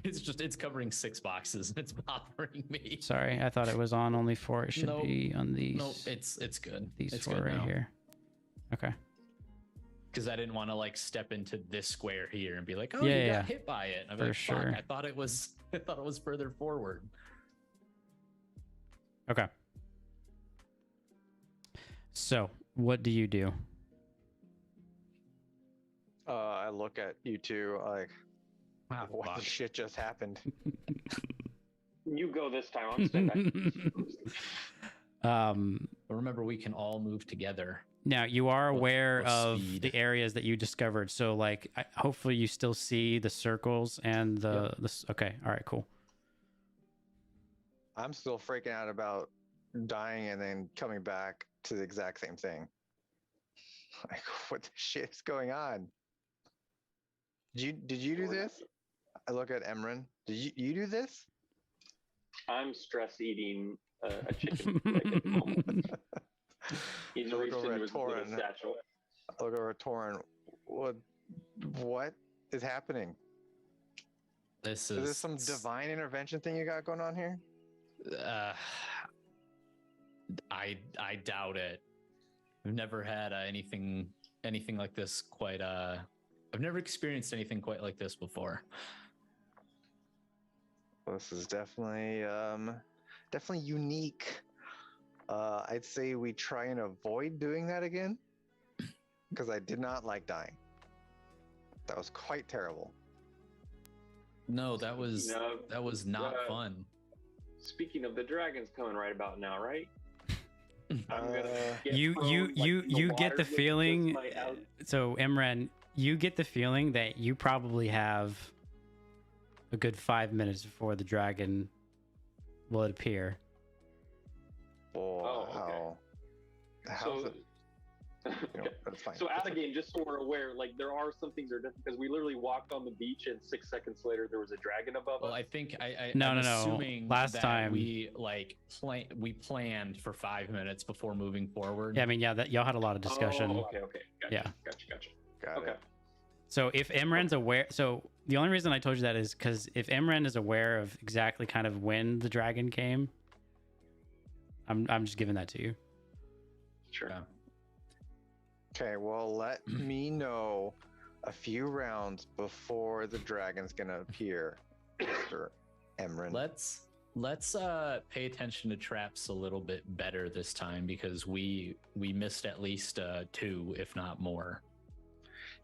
It's covering 6 boxes and it's bothering me. Sorry, I thought it was on only 4. It should be on these. No, it's good. These it's 4 good right now. here. Okay. Because I didn't want to like step into this square here and be like, oh, Yeah, you yeah. got hit by it. I'm For like, sure. Fuck, I thought it was further forward. Okay. So, what do you do? I look at you two like, Wow, what the fuck. shit just happened? You go this time. I'm staying back. But remember, we can all move together. Now you are aware Plus of speed. the areas that you discovered. So, like, hopefully, you still see the circles and the. Okay. All right. Cool. I'm still freaking out about dying and then coming back to the exact same thing. Like, what the shit is going on? Did you do this? I look at Emran. Did you do this? I'm stress eating a chicken leg at the moment. He's I look reached over into at his little Torin. satchel. I look over at Torin. What is happening? This Is this some divine intervention thing you got going on here? I doubt it. I've never had anything like this quite. I've never experienced anything quite like this before. This is definitely unique. I'd say we try and avoid doing that again, because I did not like dying. That was quite terrible. No, that was not fun. Speaking of, the dragon's coming right about now, right? I'm gonna get You thrown, the get the water with feeling. just my out- So, Imran, you get the feeling that you probably have a good 5 minutes before the dragon will appear. Oh, Oh, okay. how's So, it? You know, that's fine. so That's out of okay. game, just so we're aware, like there are some things that are different because we literally walked on the beach and 6 seconds later there was a dragon above Well, us. I think No, I'm no, no. assuming Last that time- we we planned for 5 minutes before moving forward. Yeah, I mean, yeah, that y'all had a lot of discussion. Oh, okay. Gotcha, Yeah. Gotcha. Got Okay. it. So if Imran's aware, so the only reason I told you that is because if Imran is aware of exactly kind of when the dragon came, I'm just giving that to you. Sure. Yeah. Okay, well, let me know a few rounds before the dragon's gonna appear, Mr. Emran. Let's pay attention to traps a little bit better this time because we missed at least 2, if not more.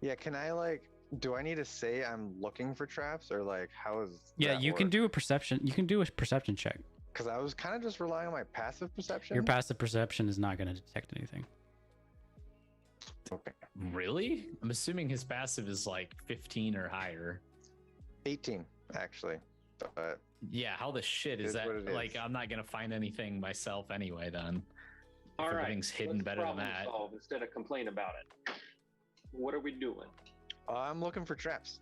Yeah, can I do I need to say I'm looking for traps or how is Yeah, you can do a perception. You can do a perception check. Because I was kind of just relying on my passive perception. Your passive perception is not going to detect anything. Okay. Really? I'm assuming his passive is like 15 or higher. 18 actually. But Yeah, how the shit It is is that? what it Like, is. I'm not gonna find anything myself anyway. Then, if All right, everything's hidden let's better than problem that. solve instead of complain about it. What are we doing? I'm looking for traps.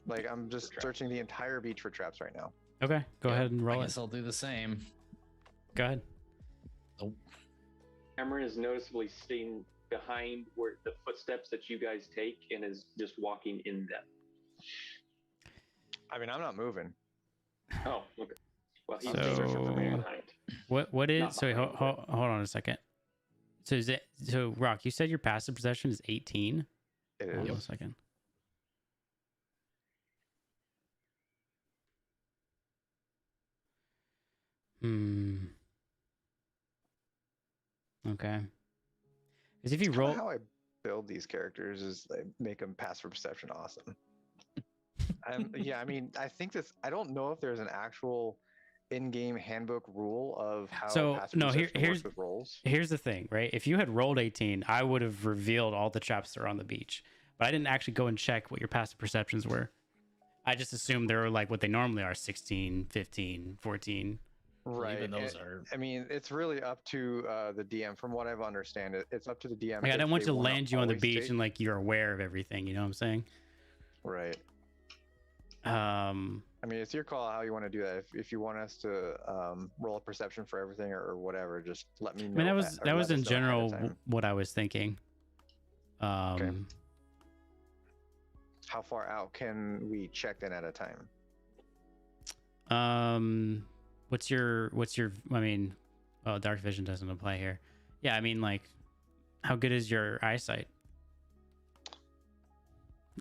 Like I'm just traps. searching the entire beach for traps right now. Okay, go Yep, ahead and I roll it. guess I'll do the same. Go ahead. Cameron is noticeably staying behind where the footsteps that you guys take and is just walking in them. I mean, I'm not moving. Oh, okay. Well, he's I'm just searching for So- man. behind. What is? Not So behind, hold on a second. So is it? So Rock, you said your passive possession is 18. It Hold is. on a second. Okay. Because if you Kinda roll, how I build these characters is like make them pass for perception awesome. Yeah, I mean, I think this. I don't know if there's an actual in-game handbook rule of how So, passive no, perception here's- works with rolls. here's the thing, right? If you had rolled 18, I would have revealed all the traps that are on the beach. But I didn't actually go and check what your passive perceptions were. I just assumed they were like what they normally are, 16, 15, 14. Right. Even those and- are. I mean, it's really up to the DM. From what I've understand, it's up to the DM. Like, I if didn't want they to wanna land you on the always beach take- and like you're aware of everything. You know what I'm saying? Right. Um, I mean, it's your call how you want to do that. If you want us to roll a perception for everything or whatever, just let me know. I mean, that was or that let was us in know ahead of general time. what I was thinking. How far out can we check in at a time? What's your? I mean, well, dark vision doesn't apply here. Yeah, I mean, like, how good is your eyesight?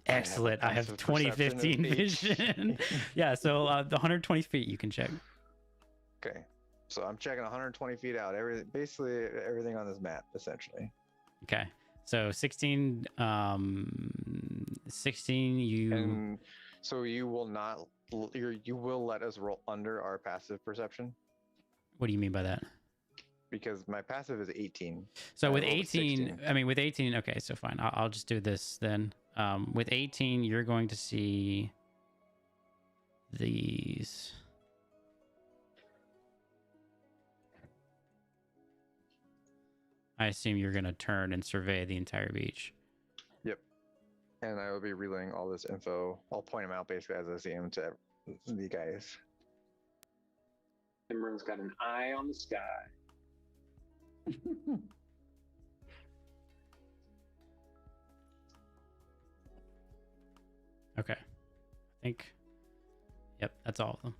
Excellent. I have passive 2015 perception of vision. Yeah, so the 120 feet you can check. Okay. So I'm checking 120 feet out. Basically everything on this map, essentially. Okay. So 16, 16, you. And so you will not. You will let us roll under our passive perception What do you mean by that? because my passive is 18. So I with rolled a 18, 16. I mean, with 18, okay, so fine. I'll just do this then. With 18, you're going to see these. I assume you're going to turn and survey the entire beach. And I will be relaying all this info. I'll point them out basically as I see them to the guys. Cameron's got an eye on the sky. Okay. I think, yep, that's all of them.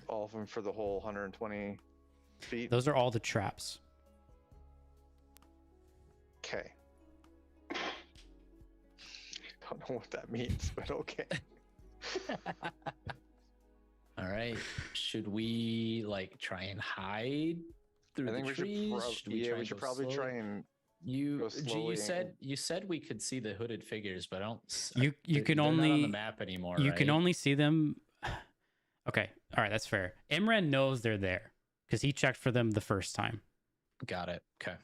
All of them for the whole 120 feet. Those are all the traps. Okay. Don't know what that means, but okay. All right. Should we like try and hide through I think the we trees? should, we we should go probably try slowly? and You, go G, slowly you said we could see the hooded figures, but I don't. You can they're not on only the map anymore. you can right? only see them. Okay, all right, that's fair. Imran knows they're there because he checked for them the first time. Got it. Okay.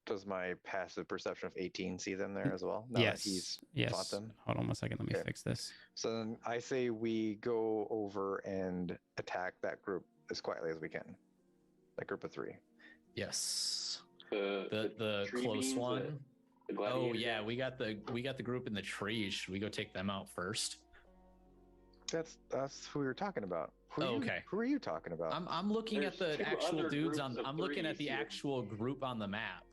does my passive perception of 18 see them there as well? Now that Yes, he's yes. fought them. Hold on one second. Let me Okay. fix this. So then I say we go over and attack that group as quietly as we can. That group of 3. Yes. The The tree close beams, one. the Oh gladiator yeah, guys? we got the group in the trees. Should we go take them out first? That's who we were talking about. Who Oh, are you, okay. Who are you talking about? I'm looking at There's the two actual other dudes groups on. of I'm looking at threes the here. actual group on the map.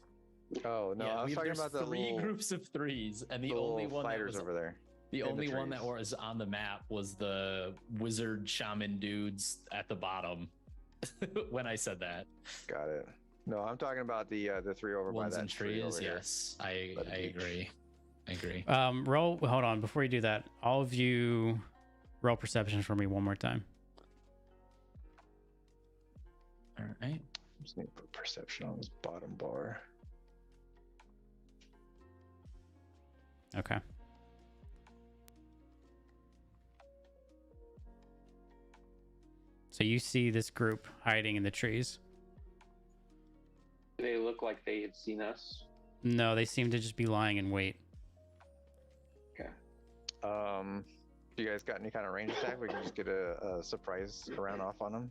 Oh no, I was talking there's about the 3 little, groups of 3s, and the the only little one that fighters was over there. the in the only one that trees. was on the map was the wizard shaman dudes at the bottom. When I said that, Got it. No, I'm talking about the 3 over ones by that in tree trees. over here. Yes, I by the beach. agree. I agree. Roll. Hold on. Before you do that, all of you, roll perception for me one more time. All right. Just need to put perception on this bottom bar. Okay. So you see this group hiding in the trees. They look like they had seen us. No, they seem to just be lying in wait. Do you guys got any kind of range attack? We can just get a surprise round off on them.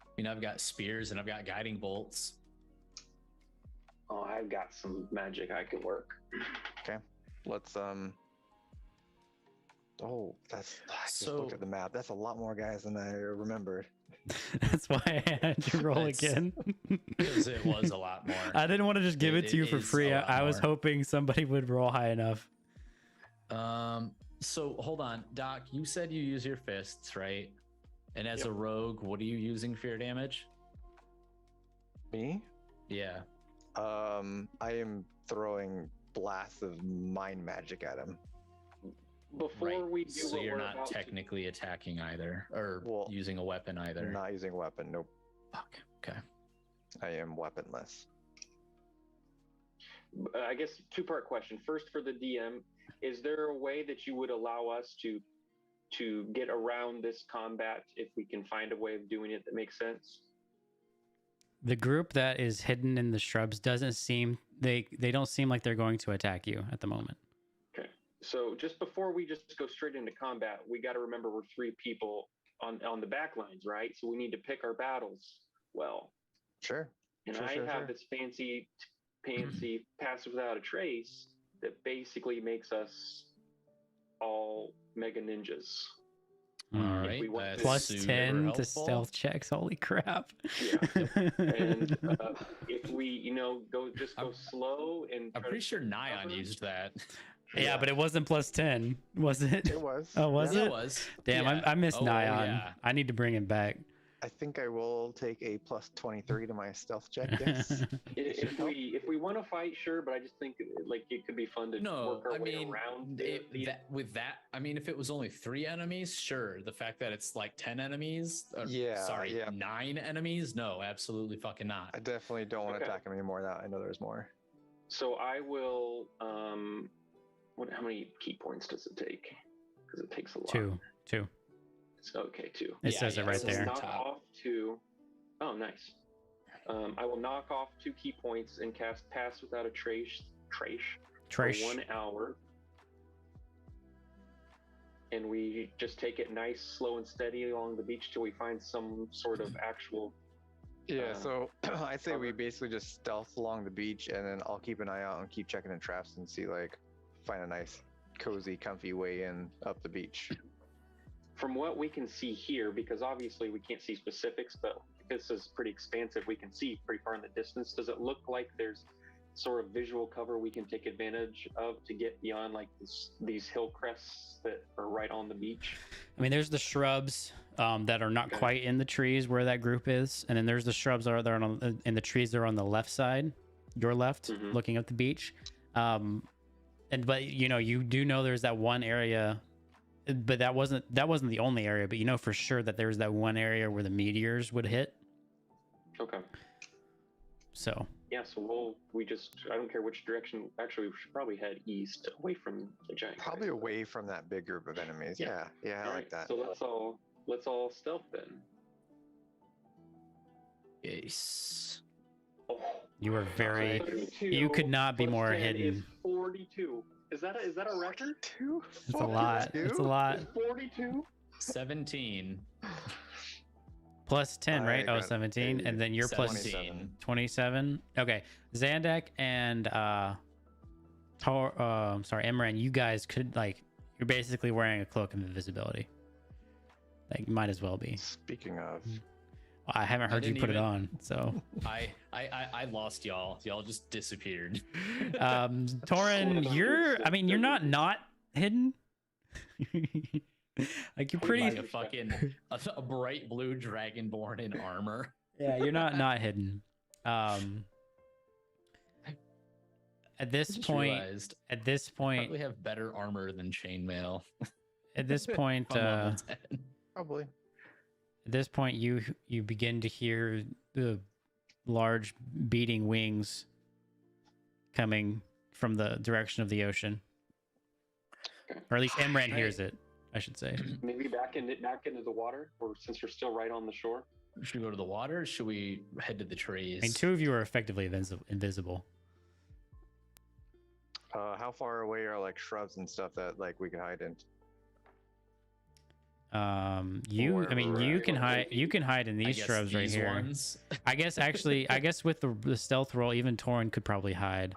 I mean, I've got spears and I've got guiding bolts. Oh, I've got some magic I could work. Let's Oh, that's. I just So- looked at the map. That's a lot more guys than I remembered. That's why I had to roll That's- again. Because it was a lot more. I didn't want to just give it, It to you for is free. a lot I was more. hoping somebody would roll high enough. So hold on, Doc. You said you use your fists, right? And as Yep. a rogue, what are you using for your damage? Me? Yeah. I am throwing blasts of mind magic at him. Before Right. we do So what you're we're not about to- technically attacking either, or Well, using a weapon either. Not using a weapon. Nope. Fuck. Okay. I am weaponless. I guess two-part question. First, for the DM, is there a way that you would allow us to get around this combat if we can find a way of doing it that makes sense? The group that is hidden in the shrubs doesn't seem they don't seem like they're going to attack you at the moment. So just before we just go straight into combat, we got to remember we're three people on the back lines, right? So we need to pick our battles well. Sure. And Sure, I sure, have sure. this fancy pass without a trace that basically makes us all mega ninjas. All Hmm. right. we want that's Plus super 10 to helpful. stealth checks. Holy crap. Yeah. And if we, go I'm- slow and I'm try pretty to sure Nyan cover. used that. Yeah, but it wasn't plus 10, was it? It was. Oh, was Yeah. it? It was. Damn, Yeah. I missed Oh, Nyan. yeah. I need to bring him back. I think I will take a plus 23 to my stealth check. Yes. If we want to fight, sure, but I just think it could be fun to No, work our I way mean, around I mean, if it was only 3 enemies, sure. The fact that it's like 10 enemies, Yeah, sorry, yeah. 9 enemies, no, absolutely fucking not. I definitely don't want to Okay. attack him anymore now. I know there's more. So I will. How many key points does it take? Because it takes a lot. Two. So, okay, 2. It Yeah, says it yeah, right it says there. Knock top. off 2. Oh, nice. I will knock off 2 key points and cast Pass Without a Trace for Trash. 1 hour. And we just take it nice, slow, and steady along the beach till we find some sort of actual. Yeah, so I say we cover. basically just stealth along the beach, and then I'll keep an eye out and keep checking the traps and see, find a nice, cozy, comfy way in up the beach. From what we can see here, because obviously we can't see specifics, but this is pretty expansive, we can see pretty far in the distance. Does it look like there's sort of visual cover we can take advantage of to get beyond these hill crests that are right on the beach? I mean, there's the shrubs that are not Okay. quite in the trees where that group is, and then there's the shrubs that are on in the trees that are on the left side, your left, Mhm. looking up the beach. But you do know there's that one area, but that wasn't the only area. But you know for sure that there's that one area where the meteors would hit. Okay. So Yeah, so I don't care which direction. Actually, we should probably head east, away from the giant. Probably guys. away from that big group of enemies. Yeah. Yeah, I All like right, that. So let's all stealth then. Yes. Oh, you were very. 32 You could not be plus more 10 hidden. Is 42. Is that a record? 42? It's a lot. It's a lot. Is 42? 17. Plus 10, I right? Oh, got 17. And then you're plus 17. 27. Okay. Zandak and Imran, you guys could you're basically wearing a cloak of invisibility. You might as well be. Speaking of, I haven't heard you didn't put it even- on, so I lost y'all. Y'all just disappeared. Torin, you're not hidden. You're pretty. Like a fucking a bright blue dragonborn in armor. Yeah, you're not hidden. At this Just point, realized at probably have better armor than chainmail. this point, I'm level 10. probably. at this point, you begin to hear the large beating wings coming from the direction of the ocean, or at least Imran hears it. I should say. Maybe back into the water, or since you're still right on the shore. Should we go to the water or should we head to the trees? I mean, two of you are effectively invisible. How far away are shrubs and stuff that we could hide in? You, Or- I mean, or, you uh, can or hide. maybe- You can hide in I these guess shrubs right these here. ones. I guess actually, I guess with the stealth roll, even Torin could probably hide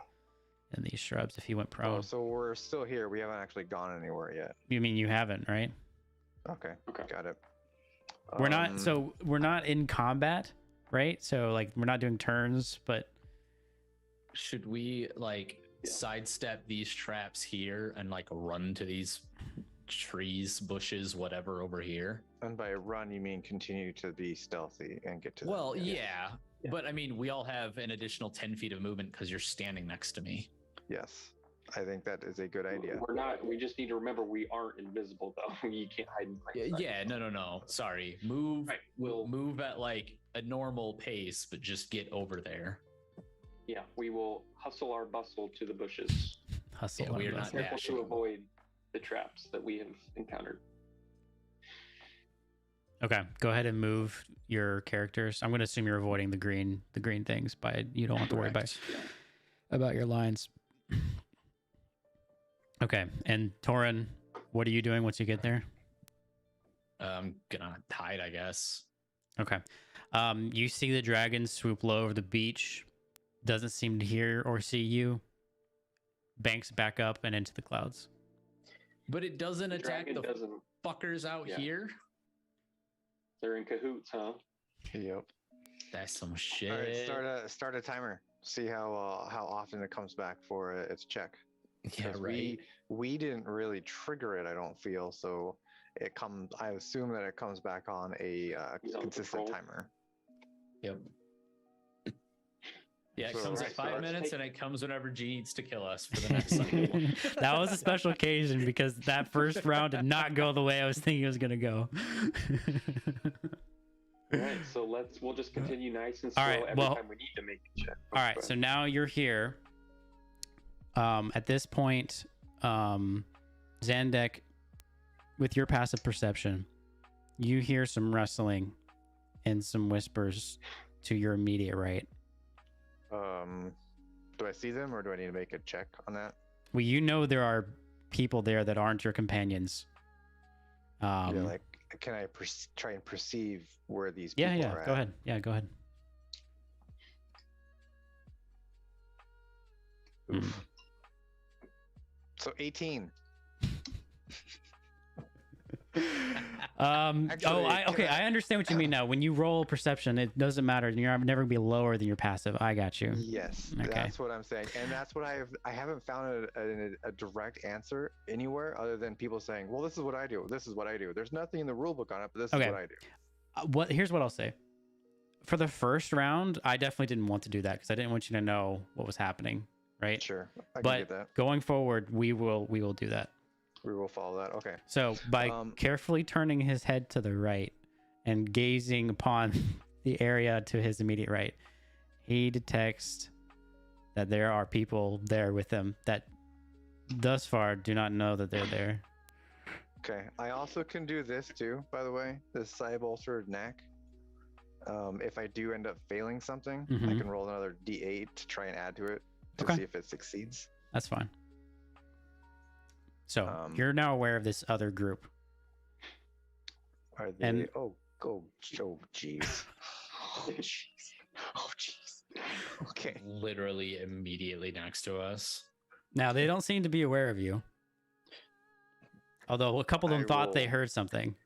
in these shrubs if he went Oh, prone. so we're still here. We haven't actually gone anywhere yet. You mean you haven't, right? Okay. Okay. Got it. We're not. So we're not in combat, right? So like we're not doing turns, but Should we like Yeah. sidestep these traps here and like run to these trees, bushes, whatever over here? And by run, you mean continue to be stealthy and get to them. Well, Yes. yeah, but I mean, we all have an additional 10 feet of movement because you're standing next to me. Yes. I think that is a good idea. We're not. We just need to remember we aren't invisible though. You can't hide in plain sight. Yeah, no. Sorry. Move. Right, We'll we'll- move at like a normal pace, but just get over there. Yeah, we will hustle our bustle to the bushes. hustle. Yeah, we and are not bustle. Careful dashing. to avoid the traps that we have encountered. Okay, go ahead and move your characters. I'm going to assume you're avoiding the green things, but you don't have to worry about Yeah. your lines. Okay, and Torin, what are you doing once you get there? I'm gonna hide, I guess. Okay. You see the dragon swoop low over the beach, doesn't seem to hear or see you, banks back up and into the clouds. But it doesn't The attack dragon the doesn't. fuckers out Yeah. here. They're in cahoots, huh? Yep. That's some shit. All right. Start a timer. See how often it comes back for its check. Yeah, 'Cause right. We didn't really trigger it. I don't feel so. It comes. I assume that it comes back on a He's on consistent patrol. timer. Yep. Yeah, it So- comes Right, at so 5 let's minutes take- and it comes whenever G needs to kill us for the next cycle. That was a special occasion because that first round did not go the way I was thinking it was going to go. All right, so we'll just continue nice and slow All right, every well- time we need to make a check. All right, so now you're here. At this point, Zandek, with your passive perception, you hear some rustling and some whispers to your immediate right. Do I see them or do I need to make a check on that? Well, you know there are people there that aren't your companions. Yeah, like, can I try and perceive where these people yeah, are go at? ahead. Yeah, go ahead. Oof. So 18. Actually, Okay, can I- I understand what you mean now. When you roll perception, it doesn't matter. You're never gonna be lower than your passive. I got you. Yes, Okay. that's what I'm saying, and that's what I haven't found a direct answer anywhere other than people saying, "Well, this is what I do. This is what I do." There's nothing in the rule book on it, but this Okay. is what I do. Here's what I'll say. For the first round, I definitely didn't want to do that because I didn't want you to know what was happening, right? Sure, I can But get that. going forward, we will do that. We will follow that. Okay. So by Um, carefully turning his head to the right and gazing upon the area to his immediate right, he detects that there are people there with him that thus far do not know that they're there. Okay. I also can do this too, by the way. This Cybolstered knack. If I do end up failing something, I Mhm. can roll another D8 to try and add to it to Okay. see if it succeeds. That's fine. So You're now aware of this other group. Are they? And- Oh, jeez. Oh, jeez. Oh, jeez. Okay. Literally immediately next to us. Now they don't seem to be aware of you. Although a couple of them I thought they will- heard something.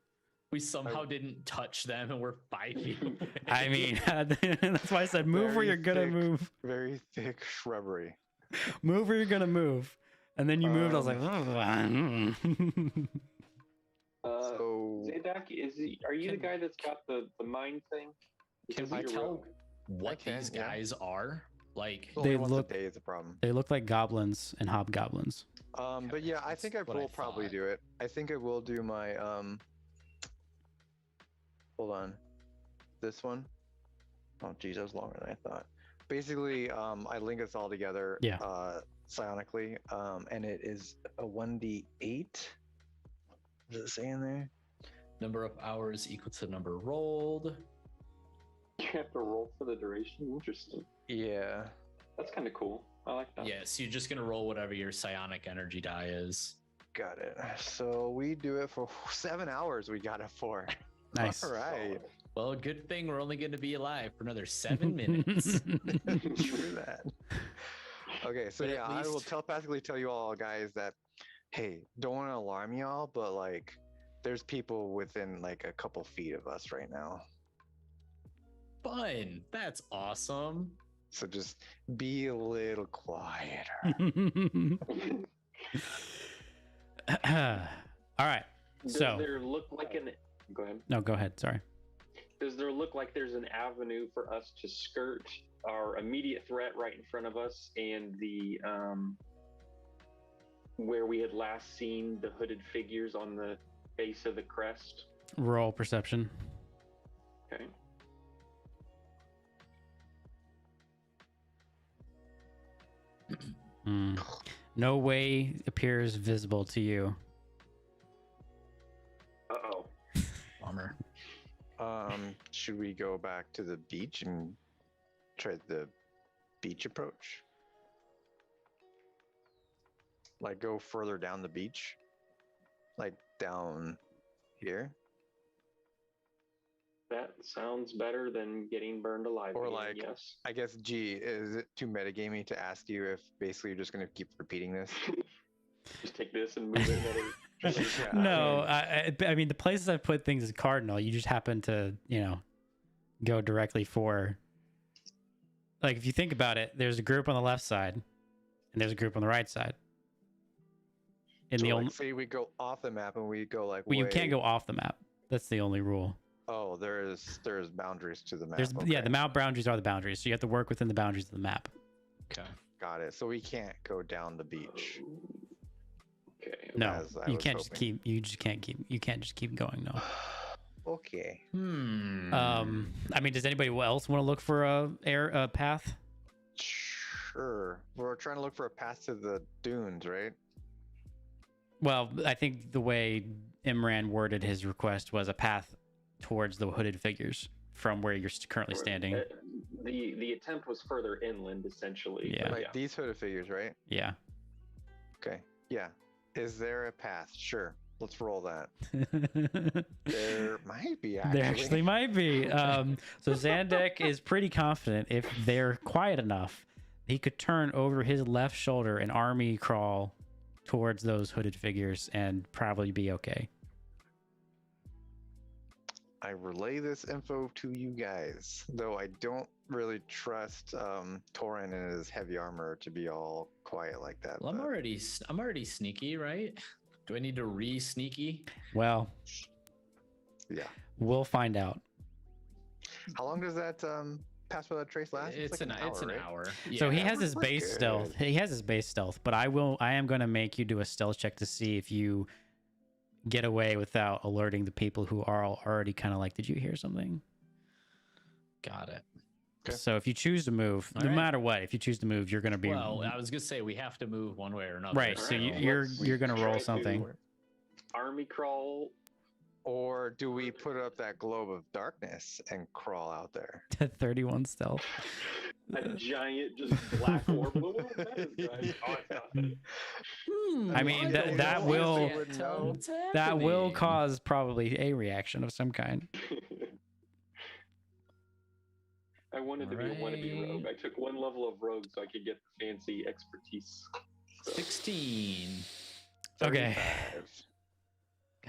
We somehow didn't touch them and we're 5 feet away. I mean, that's why I said move where Very you're gonna thick. move. Very thick shrubbery. Move where you're gonna move. And then you moved. I was like, So Zadak, are you the guy that's got the mind thing? Can Because we you're tell rogue. what can, these yeah. guys are? Like, only They once look- a day is a problem. they look like goblins and hobgoblins. But yeah, I think I That's what I will probably thought. do it. I think I will do my Hold on, this one. Oh, geez, that was longer than I thought. Basically, I link us all together. Yeah. Psionically, and it is a 1d8. Does it say in there? number of hours equal to number rolled. You have to roll for the duration. Interesting. Yeah. That's kind of cool. I like that. Yes, you're just gonna roll whatever your psionic energy die is. Got it. So we do it for 7 hours. We got it for. Nice. All right. Well, good thing we're only going to be alive for another 7 minutes. True that. Okay, so But at yeah, I will least- telepathically tell you all guys that, hey, don't want to alarm y'all, but like, there's people within like a couple feet of us right now. Fun. That's awesome. So just be a little quieter. All right. Does So there look like an? Go ahead. no, go ahead. Sorry. Does there look like there's an avenue for us to skirt our immediate threat right in front of us and the where we had last seen the hooded figures on the base of the crest? Roll perception. Okay. Hmm. No way appears visible to you. Uh-oh. Bummer. Should we go back to the beach and try the beach approach? Like go further down the beach? Like down here? That sounds better than getting burned alive. Or again, like- yes. I guess, G, is it too metagamey to ask you if basically you're just going to keep repeating this? Just take this and move it another. Yeah, No, I mean the places I've put things is cardinal. You just happen to, go directly for. Like if you think about it, there's a group on the left side, and there's a group on the right side. In so the like, only, say we go off the map and we go like. well, you can't way- go off the map. That's the only rule. Oh, there's boundaries to the map. There's yeah, okay. the map boundaries are the boundaries, so you have to work within the boundaries of the map. Okay. Got it. So we can't go down the beach. Okay. No, As I you was can't just hoping. keep. You just can't keep. You can't just keep going. No. Okay. I mean, does anybody else want to look for a path? Sure. We're trying to look for a path to the dunes, right? Well, I think the way Imran worded his request was a path towards the hooded figures from where you're currently standing. The attempt was further inland, essentially. Yeah. but Like these hooded figures, right? Yeah. Okay. Yeah. Is there a path? Sure. Let's roll that. There might be actually. There actually might be. So Zandek is pretty confident if they're quiet enough, he could turn over his left shoulder and army crawl towards those hooded figures and probably be okay. I relay this info to you guys, though I don't really trust Torin and his heavy armor to be all quiet like that. Well, I'm but- already sneaky, right? Do I need to re-sneaky? Well, Yeah. we'll find out. How long does that pass without trace last? It's like an right? hour. So he Yeah. has his we're base good. stealth. He has his base stealth, but I am going to make you do a stealth check to see if you get away without alerting the people who are already kind of like, did you hear something? Got it. Okay. So if you choose to move, All no right. matter what, if you choose to move, you're going to be Well, I was gonna say we have to move one way or another. right. So Alright, you're let's you're going to roll try to- something. Army crawl. Or do we put up that globe of darkness and crawl out there? 31 stealth. A giant, just black orb. That is nice. Oh, it's not- I mean, that know. will- I would know. That will cause probably a reaction of some kind. I wanted to be a wannabe Alright. rogue. I took one level of rogue so I could get the fancy expertise. So, 16. Okay. 35.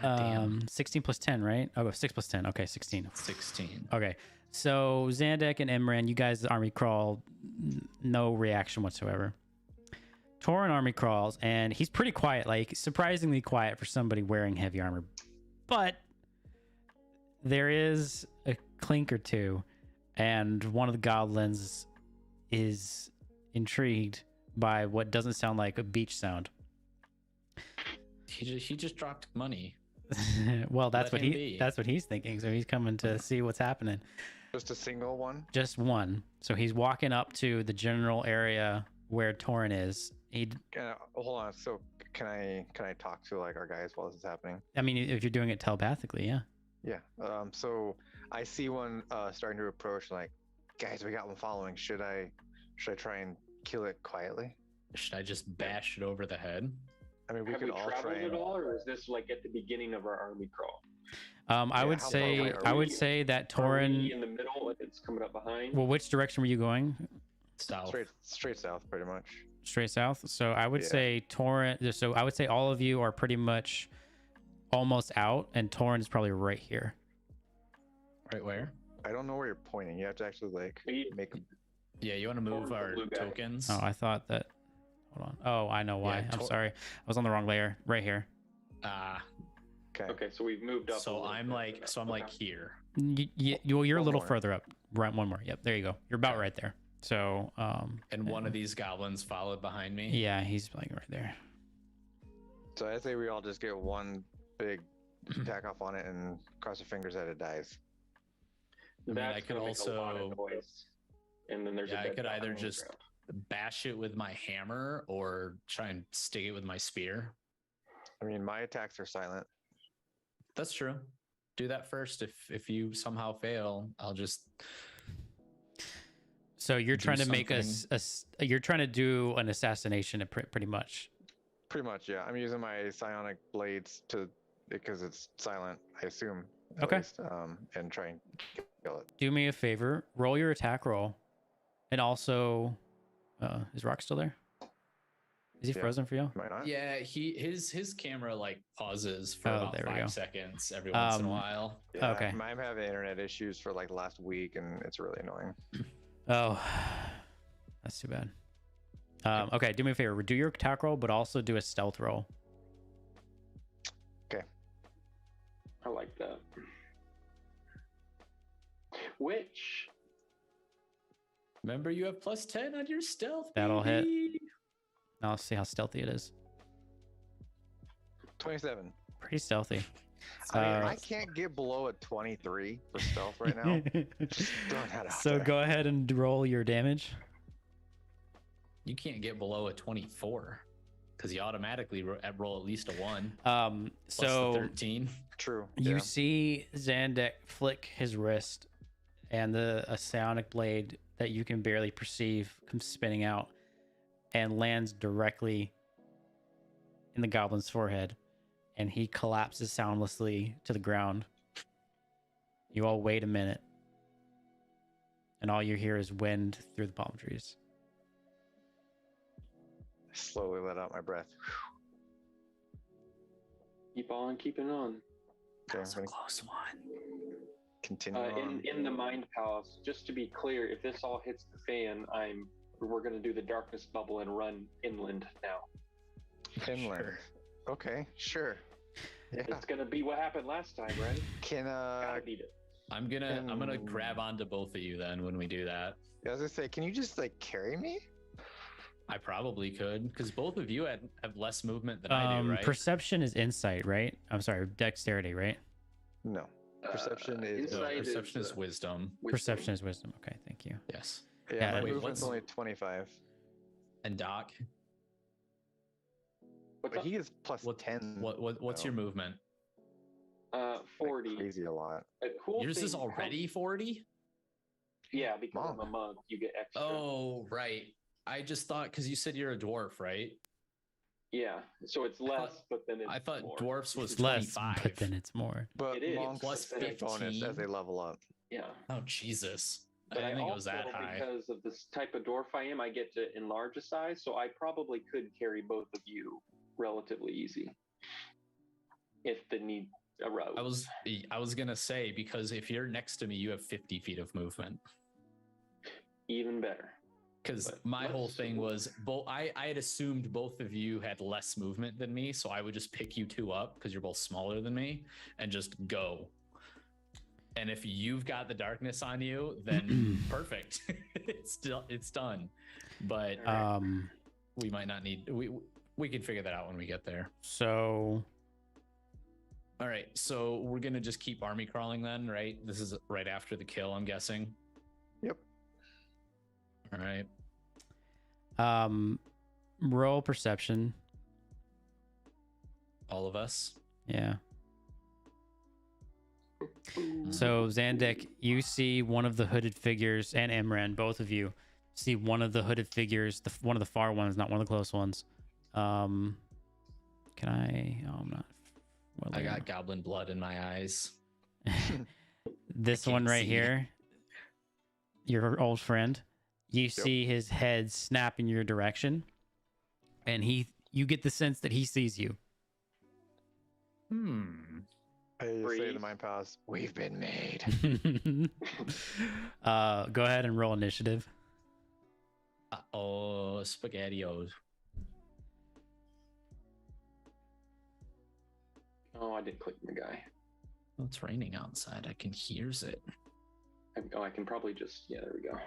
God damn. 16 plus 10, right? Oh, 6 plus 10. Okay, 16. 16. Okay. So Zandek and Imran, you guys army crawl, no reaction whatsoever. Torin army crawls, and he's pretty quiet, like surprisingly quiet for somebody wearing heavy armor. But there is a clink or two, and one of the goblins is intrigued by what doesn't sound like a beach sound. He just dropped money. Well, that's Let what him he be. that's what he's thinking. So he's coming to see what's happening. Just a single one? Just one. So he's walking up to the general area where Torin is. Hold on. So can I talk to like our guys while this is happening? I mean, if you're doing it telepathically, yeah. Yeah. So I see one starting to approach. Like, guys, we got one following. Should I try and kill it quietly? Should I just bash it over the head? I mean, we Have could we all traveled try at and. all, or is this like at the beginning of our army crawl? I Yeah, would how far away say are I we? would say that Are we Torin. in the middle and it's coming up behind? Well, which direction were you going? South. Straight south, pretty much. Straight south. So I would Yeah. say Torin. So I would say all of you are pretty much almost out, and Torin is probably right here. Right where? I don't know where you're pointing. You have to actually like We- make. Yeah, you want to move the our blue guy. tokens? Oh, I thought that. Hold on. Oh, I know why. Yeah, I'm sorry. I was on the wrong layer. Right here. Ah, Okay. Okay, so we've moved up. a so little I'm bit. like, so I'm like Okay. here. Well, you're a One little more. further up. Right, one more. Yep, there you go. You're about right there. So, And one of these goblins followed behind me. yeah, he's like right there. So I say we all just get one big tack off on it and cross our fingers that it dies. I mean, That's I could gonna make a lot of also, noise. And then there's yeah, a I dead could body either on the just ground. bash it with my hammer or try and stick it with my spear. I mean, my attacks are silent. That's true. Do that first. If you somehow fail, I'll just So you're Do trying to make you're trying to do an assassination, pretty much. Pretty much, yeah. I'm using my psionic blades to because it's silent. I assume. at Okay. least, and try and kill it. Do me a favor. Roll your attack roll, and also, is Rock still there? Is he Yeah. frozen for you? Am I not? yeah. His camera like pauses for Oh, about there we go. 5 seconds every once in a Um, while. Yeah, Okay. I'm having internet issues for like last week, and it's really annoying. Oh, that's too bad. Okay, do me a favor. Do your attack roll, but also do a stealth roll. I like that. Which Remember, you have +10 on your stealth. That'll hit. baby. Now let's see how stealthy it is. 27. Pretty stealthy. I mean, Uh, I can't get below a 23 for stealth right now. Just throwing that out So there. go ahead and roll your damage. You can't get below a 24 because you automatically roll at least a 1 plus So the 13. True. you yeah. see Zandek flick his wrist, and a psionic blade that you can barely perceive comes spinning out and lands directly in the goblin's forehead, and he collapses soundlessly to the ground. You all wait a minute, and all you hear is wind through the palm trees. Slowly let out my breath. keep on keeping on. Okay, I'm That's a gonna close one. continue on. In the mind palace, just to be clear, if this all hits the fan, we're gonna do the darkness bubble and run inland now. Inland. Sure. Okay, sure. Yeah. It's gonna be what happened last time, right? Can Gotta beat it. I'm gonna grab onto both of you then when we do that. I was gonna say, can you just like carry me? I probably could because both of you have less movement than I do, right? Perception is insight, right? I'm sorry, dexterity, right? No. Perception is- No, insight perception is uh, wisdom. Perception is wisdom. Okay, thank you. Yes. Yeah, Yeah, my wait, movement's what's- only 25. And Doc, What's But up? he is plus what 10. what's so, your movement? like, 40. Crazy a lot. A cool Yours is thing- already 40? Yeah, because Monk. I'm a monk, you get extra. Oh, right. I just thought because you said you're a dwarf, right? Yeah, so it's less, but then it's I thought more. dwarfs was It's less, 25. but then it's more. But It is, monks plus get bonus 15. as they level up. Yeah. Oh Jesus! I But didn't think it was also, that high. because of this type of dwarf I am, I get to enlarge a size, so I probably could carry both of you relatively easy if the need arose. I was gonna say because if you're next to me, you have 50 feet of movement. Even better. Because But my whole let's- thing was I had assumed both of you had less movement than me, so I would just pick you two up because you're both smaller than me and just go. And if you've got the darkness on you, then perfect. it's done. But we might not need we can figure that out when we get there. So All right, so we're gonna just keep army crawling then, right? This is right after the kill, I'm guessing. Yep. All right. roll perception. All of us. Yeah. So Zandek, you see one of the hooded figures, and Imran, both of you see one of the hooded figures, one of the far ones, not one of the close ones, Can I? Oh, I'm not. I willing. got goblin blood in my eyes. This I one can't right see. here. Your old friend. You see his head snap in your direction, and you get the sense that he sees you. I just say to Breathe. the Mind Palace, we've been made. Go ahead and roll initiative. Oh, SpaghettiOs. Oh, I didn't click the guy. Well, it's raining outside. I can hears it. I can probably just, yeah, there we go.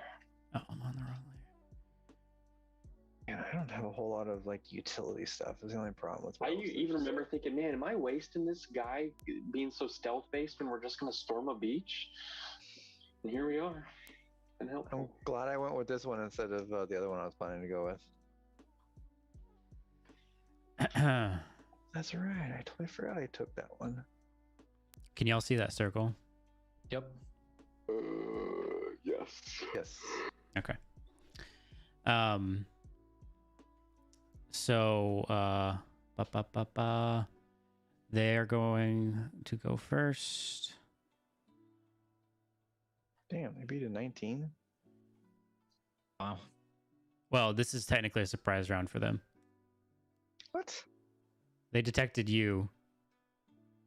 Oh, I'm on the wrong layer. Man, I don't have a whole lot of like utility stuff. Is the only problem with. I what else even is. remember thinking, man, am I wasting this guy being so stealth based when we're just going to storm a beach? And here we are. And help. I'm glad I went with this one instead of the other one I was planning to go with. That's right. I totally forgot I took that one. Can y'all see that circle? Yep. Yes. Yes. Okay. So they're going to go first. Damn, I beat a 19. Wow. Well, this is technically a surprise round for them. What? They detected you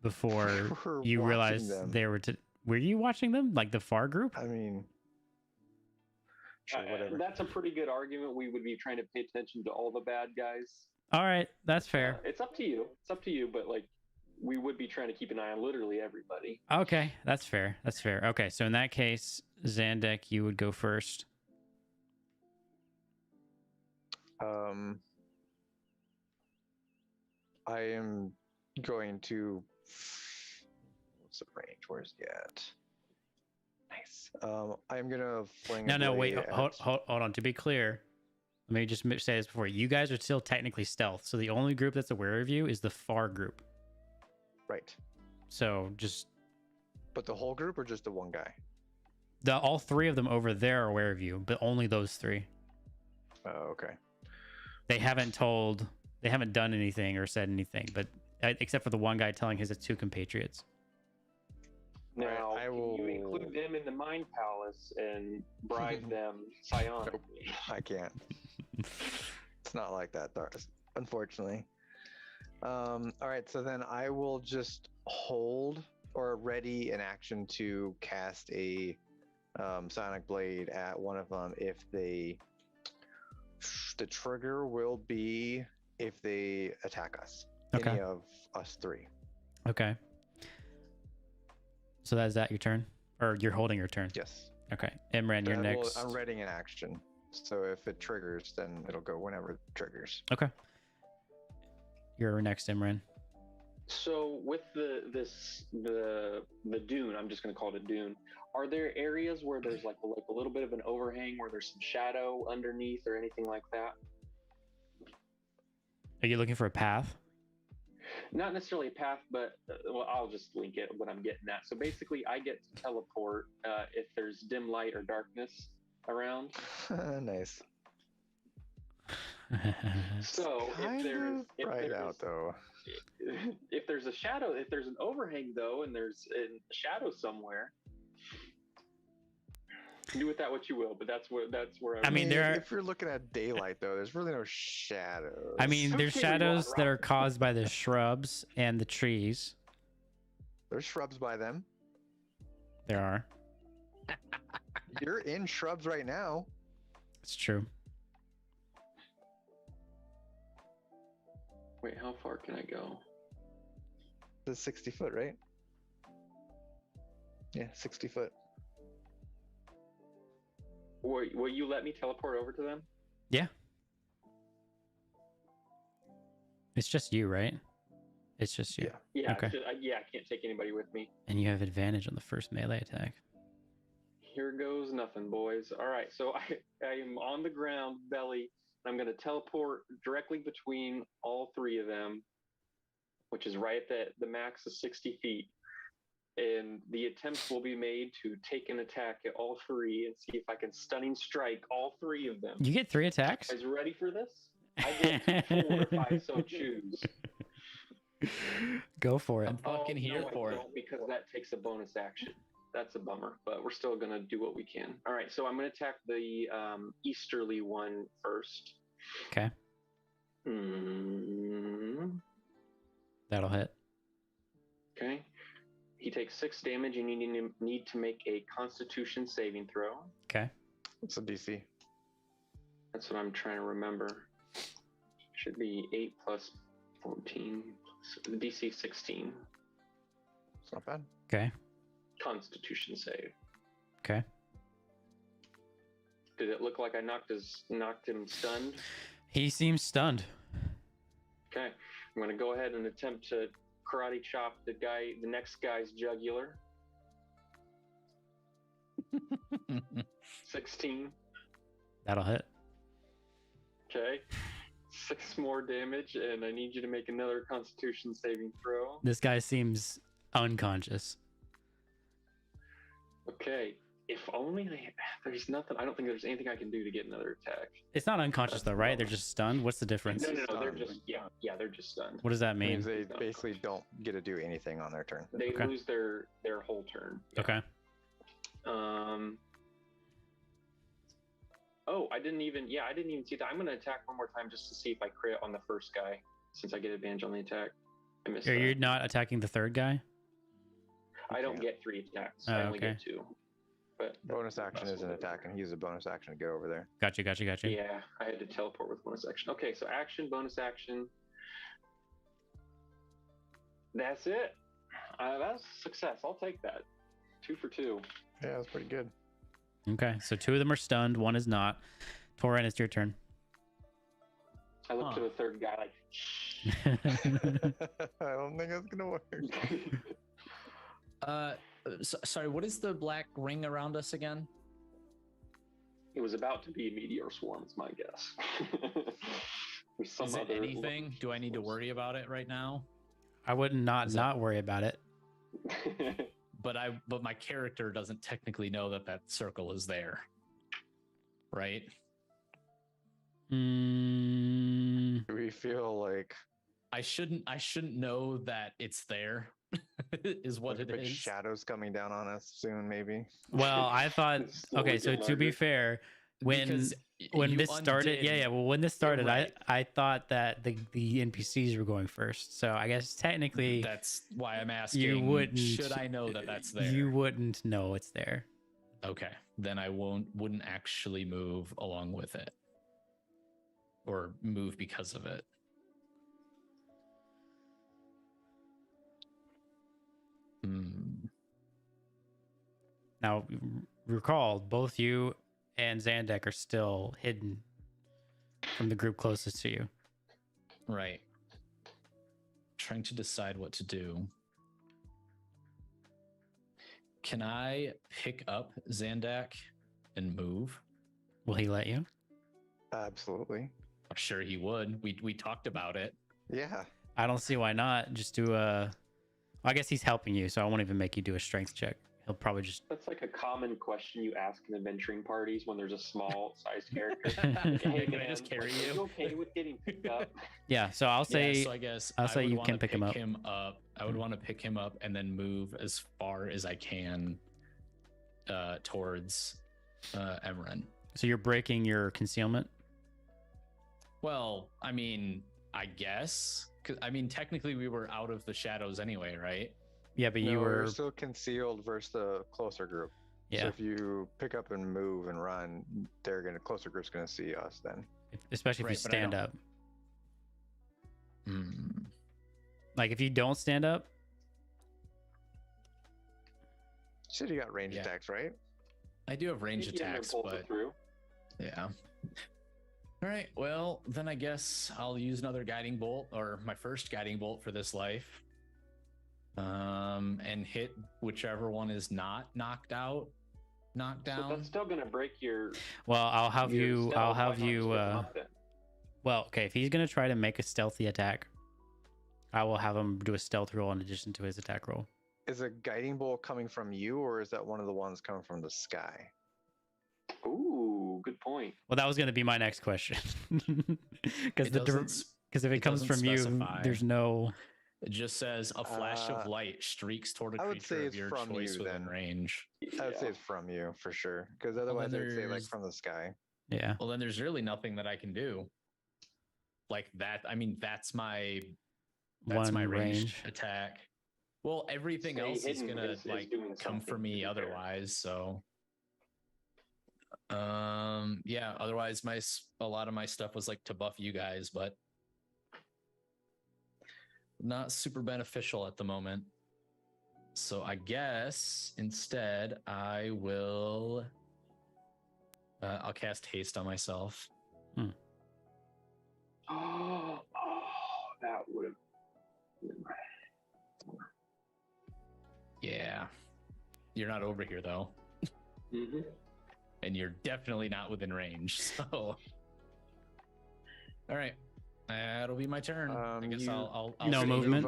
before We're you watching realized them. they were. Were you watching them, like the FAR group? I mean, sure, whatever. That's a pretty good argument. We would be trying to pay attention to all the bad guys. All right, that's fair. It's up to you. It's up to you, but like, we would be trying to keep an eye on literally everybody. Okay, that's fair. That's fair. Okay, so in that case, Zandek, you would go first. I am going to. What's the range? Where's he at? Nice. I'm gonna fling. a No, wait, blade hold at- on. To be clear, let me just say this before. You guys are still technically stealth, so the only group that's aware of you is the FAR group. Right. So just But the whole group or just the one guy? all three of them over there are aware of you, but only those three. Oh, okay. They haven't done anything or said anything, but except for the one guy telling his two compatriots. Now, I can you will- include them in the Mind Palace and bribe them psionically? I can't. It's not like that, Doris, unfortunately. All right, so then I will just hold or ready an action to cast a Sonic Blade at one of them if they. The trigger will be if they attack us. Okay. Any of us three. Okay. So is that your turn? Or you're holding your turn? Yes. Okay. Imran, you're Well, next. I'm readying an action. So if it triggers, then it'll go whenever it triggers. Okay. You're next, Imran. So with the dune, I'm just going to call it a dune. Are there areas where there's like a little bit of an overhang, where there's some shadow underneath or anything like that? Are you looking for a path? Not necessarily a path, but well, I'll just link it what I'm getting at. So basically, I get to teleport if there's dim light or darkness around. Nice. So Kind of right out though. if there's a shadow, if there's an overhang though, and there's a shadow somewhere, do with that what you will. But that's where I mean, there are- if you're looking at daylight though, there's really no shadows. I mean, there's Okay, shadows that are Rob. caused by the shrubs and the trees. there's shrubs by them. There are. You're in shrubs right now. It's true. Wait, how far can I go? It's 60 foot, right? Yeah, 60 foot. Will you let me teleport over to them? Yeah. It's just you, right? It's just you. Yeah. Yeah. Okay. I can't take anybody with me. And you have advantage on the first melee attack. Here goes nothing, boys. All right, so I am on the ground, belly. I'm going to teleport directly between all three of them, which is right at the max of 60 feet. And the attempt will be made to take an attack at all three and see if I can stunning strike all three of them. You get 3 attacks? You guys ready for this? I get 4 if I so choose. Go for it. I'm fucking here no, I for it. don't, because that takes a bonus action. That's a bummer, but we're still gonna do what we can. All right, so I'm gonna attack the easterly one first. Okay. That'll hit. Okay. He takes 6 damage. You need to make a Constitution saving throw. Okay. What's the DC? That's what I'm trying to remember. Should be 8 plus 14. So DC 16. It's not bad. Okay. Constitution save. Okay. Did it look like I knocked him stunned? He seems stunned. Okay. I'm gonna go ahead and attempt to karate chop the next guy's jugular. 16. That'll hit. Okay. 6 more damage, and I need you to make another Constitution saving throw. This guy seems unconscious. Okay. If only there's nothing. I don't think there's anything I can do to get another attack. It's not unconscious though, right? They're just stunned. What's the difference? No. They're Stunned. just they're just stunned. What does that Means mean? they basically don't get to do anything on their turn. They Okay. lose their whole turn. Okay. Oh, I didn't even see that. I'm gonna attack one more time just to see if I crit on the first guy, since I get advantage on the attack. I missed that. You're not attacking the third guy? I don't Yeah. get 3 attacks. Oh, I only okay. get 2. But Bonus action is an attack, and he uses a bonus action to get over there. Gotcha. yeah, I had to teleport with bonus action. Okay, so action, bonus action. That's it. That's a success. I'll take that. 2 for 2. Yeah, that's pretty good. Okay, so 2 of them are stunned, 1 is not. Torin, it's your turn. I look Huh. to the third guy like, I don't think that's gonna work. Sorry, what is the black ring around us again? it was about to be a meteor swarm, is my guess. There's some Is it other anything? Do I need to worry about it right now? I would Is that- not worry about it. But my character doesn't technically know that circle is there, right? Mm, Do we feel like I shouldn't know that it's there. Is what there's it big is. shadows coming down on us soon? Maybe. well, I thought. Slowly Okay, so get to be larger. fair, when Because when you this started, undid- yeah. Well, when this started, right. I thought that the NPCs were going first. So I guess technically That's why I'm asking. wouldn't- Should I know that that's there? you wouldn't know it's there. Okay, then I wouldn't actually move along with it, or move because of it. Now, recall, both you and Zandek are still hidden from the group closest to you. Right. Trying to decide what to do. Can I pick up Zandak and move? Will he let you? Absolutely. I'm sure he would. We talked about it. Yeah. I don't see why not. Just do a. I guess he's helping you, so I won't even make you do a strength check. He'll probably just. That's like a common question you ask in adventuring parties when there's a small sized character. Can I just carry Are you you? okay with getting picked up? Yeah, so I'll say. Yeah, so I guess I'll say would you wanna can pick him up. I would want to pick him up and then move as far as I can towards Emran. So you're breaking your concealment. Well, I mean, I guess. 'Cause, I mean, technically, we were out of the shadows anyway, right? Yeah, but you No, were. still concealed versus the closer group. So Yeah, if you pick up and move and run, closer group's gonna see us then. especially if you Right, but I stand don't- up. Hmm. Like if you don't stand up, You said you got range Yeah. attacks, right? I do have range Yeah, they're attacks, bolted but through. yeah. All right. Well, then I guess I'll use another guiding bolt, or my first guiding bolt for this life. And hit whichever one is not knocked down. So that's still gonna break your. well, I'll have your you. stealth. I'll Why have not you. split them up then? Well, okay. If he's gonna try to make a stealthy attack, I will have him do a stealth roll in addition to his attack roll. Is a guiding bolt coming from you, or is that one of the ones coming from the sky? Ooh, good point. Well, that was gonna be my next question. Because It doesn't if it it comes doesn't from you, specify. there's no. It just says a flash of light streaks toward a I would say creature of it's your from choice you, within then. range. I would say Yeah. it's from you for sure, because otherwise then I'd say like there's- from the sky. Yeah. Well, then there's really nothing that I can do. Like that. I mean, that's my One ranged range. attack. Well, everything Stay else is hidden gonna is like doing come for something, me to be fair. otherwise. So, yeah. Otherwise, a lot of my stuff was like to buff you guys, but not super beneficial at the moment. So I guess instead I will. I'll cast haste on myself. Oh, that would have. Yeah, you're not over here though. Mm-hmm. And you're definitely not within range. So, all right, that'll be my turn. I guess I'll No save- movement.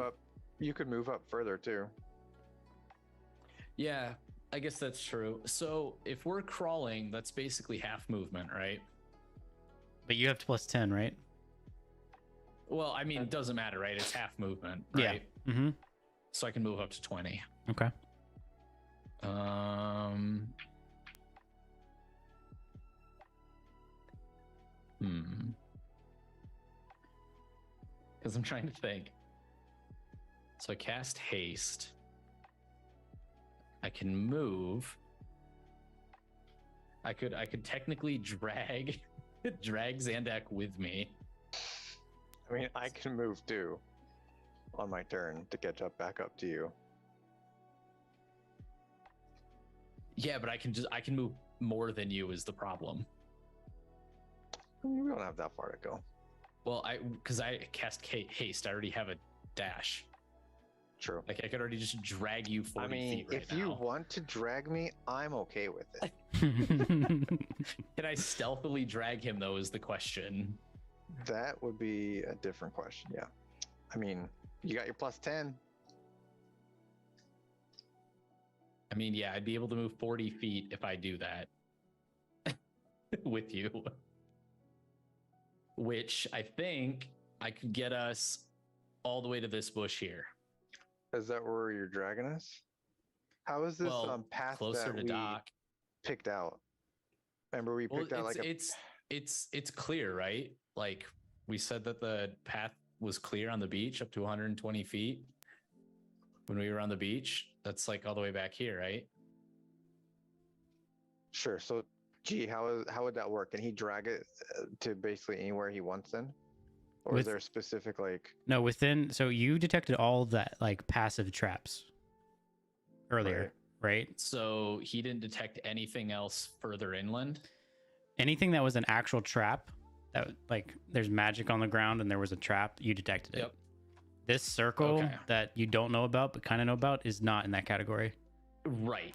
You could move up further too. Yeah, I guess that's true. So if we're crawling, that's basically half movement, right? But you have +10, right? Well, I mean, it doesn't matter, right? It's half movement, Yeah. right? Mm-hmm. So I can move up to 20. Okay. Because I'm trying to think. So I cast haste. I can move. I could technically drag Zandak with me. I mean, I can move too on my turn to catch up back up to you. Yeah, but I can move more than you is the problem. We don't have that far to go. Well, because I cast haste, I already have a dash. True. Like I could already just drag you 40 I mean, feet right if now. you want to drag me, I'm okay with it. Can I stealthily drag him though is the question. That would be a different question. Yeah. I mean, you got your +10. I mean, yeah, I'd be able to move 40 feet if I do that with you. Which I think I could get us all the way to this bush here. Is that where you're dragging us? How is this Well, path closer that to we dock. picked out? Remember we Well, picked out like a it's clear, right? Like we said that the path was clear on the beach up to 120 feet when we were on the beach. That's like all the way back here, right? Sure. So, gee, how would that work? Can he drag it to basically anywhere he wants then? Or is With- there a specific like No, within. So you detected all that like passive traps earlier, right? So he didn't detect anything else further inland. Anything that was an actual trap, that like there's magic on the ground and there was a trap, you detected it. Yep. This circle Okay. that you don't know about but kind of know about is not in that category. Right.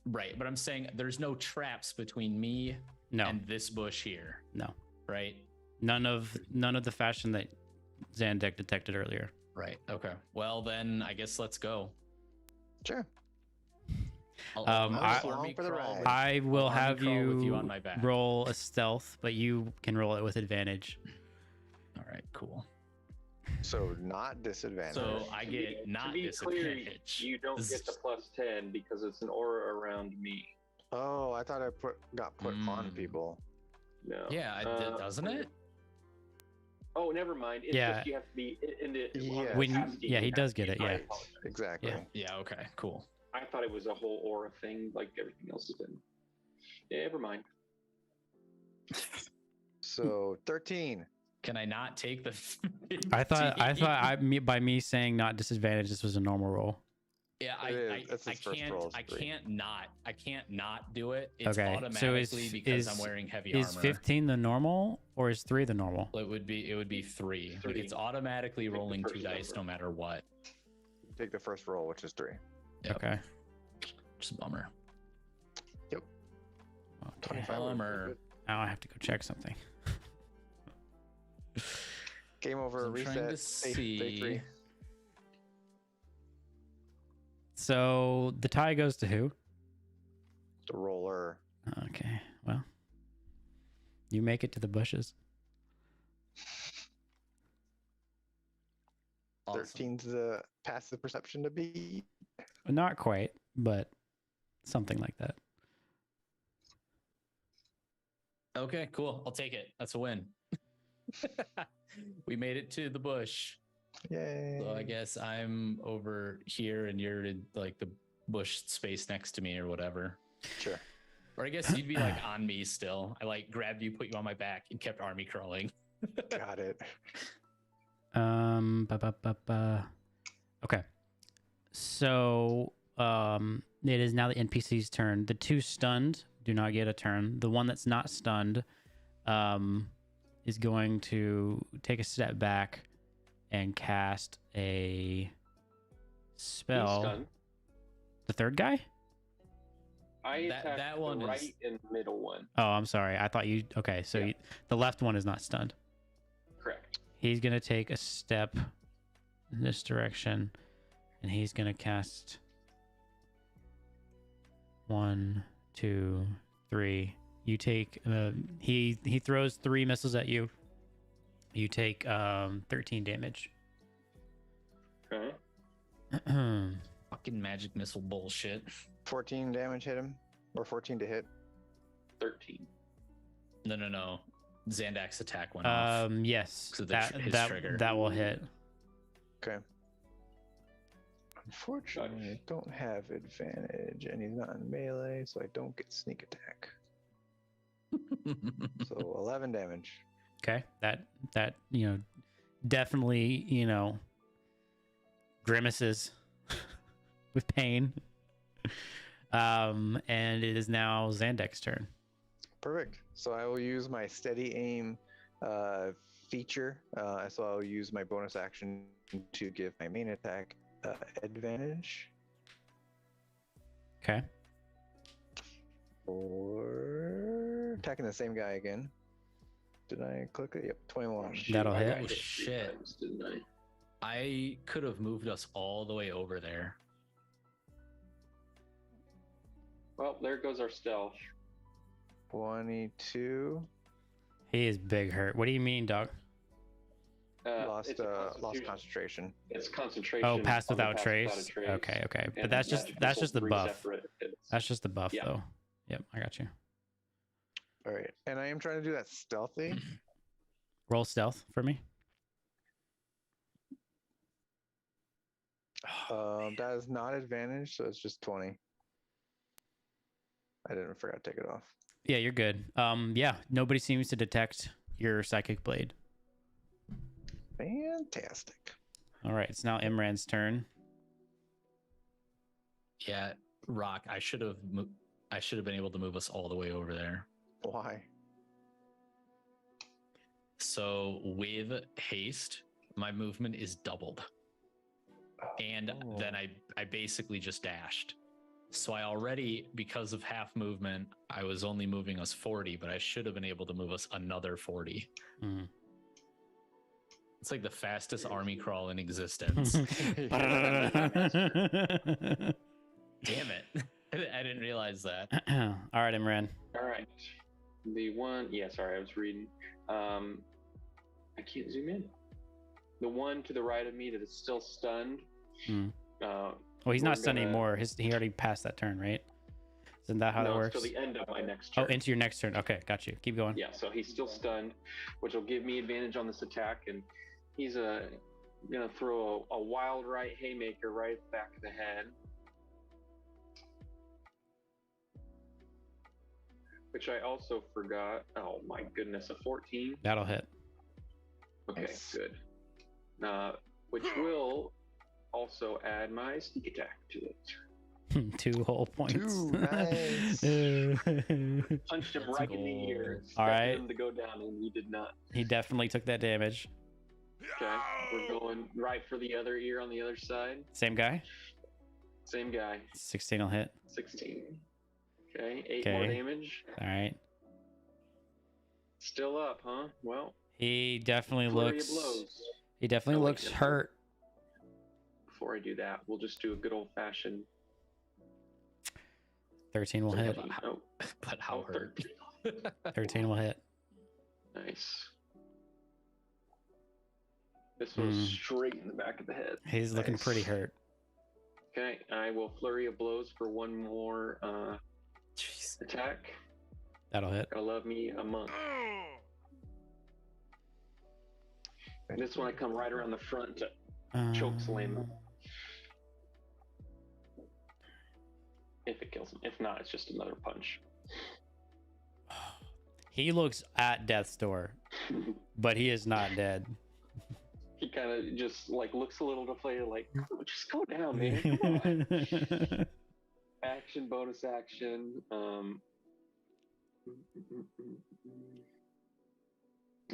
But I'm saying there's no traps between me No, and this bush here, no, right? none of the fashion that Zandek detected earlier. Right. Okay. Well, then I guess let's go. Sure. I- along for the ride. I will I'll army have crawl with you you on my back. roll a stealth, but you can roll it with advantage. All right. Cool. So not disadvantage. So I get To not be clear, disadvantage. you don't This get the is- +10 because it's an aura around me. Oh, I thought I got put on Mm. people. No. Yeah, doesn't it? Oh, never mind. It's Yeah. just you have to be in the. Yeah. When- capacity, yeah, he you does have to get it, be- I yeah. apologize. Exactly. Yeah. Yeah. Okay. Cool. I thought it was a whole aura thing, like everything else has been. Yeah, never mind. So 13. Can I not take the? I thought 15? by me saying not disadvantage, this was a normal roll. Yeah, It is. That's his first roll is I 3. can't not do it. It's Okay, so automatically because I'm wearing heavy is armor. 15 the normal or is 3 the normal? It would be 3. Like 3. it's automatically Pick the rolling 2 first dice no number. matter what. Take the first roll, which is 3. Yep. Okay. Just a bummer. Okay. 25 was Bummer. good. Now I have to go check something. Game over. I'm Reset. trying to Day 3. see. So the tie goes to who? The roller. Okay. Well, you make it to the bushes. Awesome. 13's the passive perception to beat. Not quite, but something like that. Okay, cool. I'll take it. That's a win. We made it to the bush. Yay. So I guess I'm over here and you're in like the bush space next to me or whatever. Sure. Or I guess you'd be like on me still. I like grabbed you, put you on my back, and kept army crawling. Got it. Okay. So it is now the NPC's turn. The 2 stunned do not get a turn. The one that's not stunned is going to take a step back and cast a He's spell. stunned. The third guy? I That- attacked that one the is- right and middle one. Oh, I'm sorry. I thought you. Okay, so Yeah. the left one is not stunned. Correct. He's gonna take a step in this direction, and he's gonna cast 1, 2, 3. You take. He throws 3 missiles at you. You take 13 damage. Okay. Fucking magic missile bullshit. 14 damage hit him, or 14 to hit. 13. No. Xandak's attack went off. Yes, So his trigger. that will hit. Okay. Unfortunately, I don't have advantage, and he's not in melee, so I don't get sneak attack. So 11 damage. Okay, that definitely grimaces with pain. And it is now Xandek's turn. Perfect. So I will use my steady aim feature. So I'll use my bonus action to give my main attack advantage. Okay. For attacking the same guy again. Did I click it? Yep, 21. That'll I hit. got Oh, hit 3 shit. times, didn't I? I could have moved us all the way over there. Well, there goes our stealth. 22. He is big hurt. What do you mean, dog? Lost It's a lost constitution. concentration. It's concentration. Oh, pass on the without pass trace. without a trace. Okay. But And that's just the 3 buff. separate hits. That's just the buff, Yeah. though. Yep, I got you. All right, and I am trying to do that stealthy. Roll stealth for me. That is not advantage, so it's just 20. I didn't forget to take it off. Yeah, you're good. Yeah, nobody seems to detect your psychic blade. Fantastic. All right, it's now Imran's turn. Yeah, Rock. I should have been able to move us all the way over there. Why? So with haste, my movement is doubled, and then I basically just dashed. So I already, because of half movement, I was only moving us 40, but I should have been able to move us another 40. Mhm. It's like the fastest army crawl in existence. Damn it. I didn't realize that. All right, Imran. All right. The one, yeah, sorry, I was reading. I can't zoom in. The one to the right of me that is still stunned. Hmm. Uh, Well, he's We're not stunned gonna- anymore. He already passed that turn, right? Isn't that how that no, works? till the end of my next Oh, turn. into your next turn. Okay, got you. Keep going. Yeah, so he's still stunned, which will give me advantage on this attack, and he's gonna throw a wild right haymaker right at the back of the head, which I also forgot. Oh my goodness, a 14. That'll hit. Okay, Nice. good. Which will also add my sneak attack to it. 2 whole points. 2, nice. Punched him Let's right in the go. ear. All right. expected him to go down, and he did not. He definitely took that damage. Okay, we're going right for the other ear on the other side. Same guy. Same guy, 16 will hit. 16. Okay, 8 more Okay. damage. All right. Still up, huh? Well, He definitely flurry looks. of blows. He definitely I like looks it. hurt. Before I do that, we'll just do a good old fashioned. 13 will hit. Oh, But how hurt? 13 will hit. nice. This one's straight in the back of the head. He's looking pretty hurt. Okay, I will flurry of blows for one more Jeez. attack. That'll hit. Gotta love me a monk. And this one I come right around the front to choke slam him. If it kills him. If not, it's just another punch. He looks at death's door, but he is not dead. He kind of just like looks a little deflated, like, oh, just go down, man. Come on. Action, bonus action.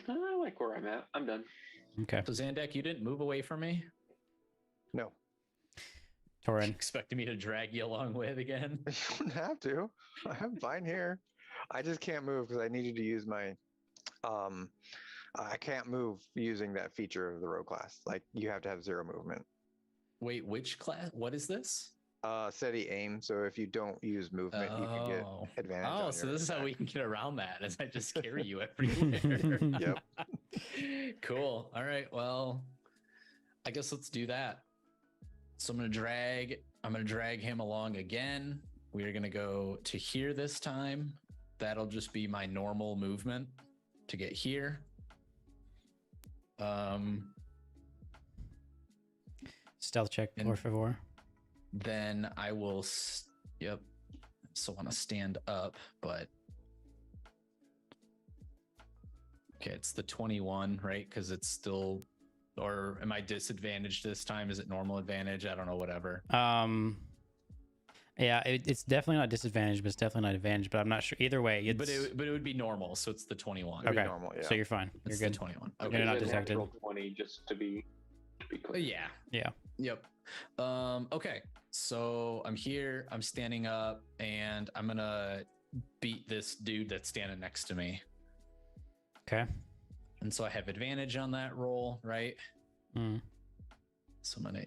I like where I'm at. I'm done. Okay. So Zandak, you didn't move away from me? No. Torin. Expecting me to drag you along with again? You don't have to. I'm fine here. I just can't move because I needed to use my I can't move using that feature of the rogue class. Like you have to have 0 movement. Wait, which class? What is this? Steady aim. So if you don't use movement, you can get advantage. Oh, on so your this is how attack. we can get around that, as I just carry you everywhere. Yep. Cool. All right. Well, I guess let's do that. So I'm gonna drag him along again. We are gonna go to here this time. That'll just be my normal movement to get here. Stealth check, And- por favor. Then I will. Yep. So want to stand up, but okay, it's the 21, right? Because it's still. Or am I disadvantaged this time? Is it normal advantage? I don't know. Whatever. Yeah, it's definitely not disadvantage, but it's definitely not advantage. But I'm not sure. Either way, it's... But it would be normal. So it's the 21. It'd be okay. normal, yeah. So you're fine. You're It's good. the 21. You're Okay. not It's a detected. natural 20, just to be clear. Yeah. Yeah. Yep. Okay. So I'm here. I'm standing up, and I'm gonna beat this dude that's standing next to me. Okay. And so I have advantage on that roll, right? Mm. So I'm gonna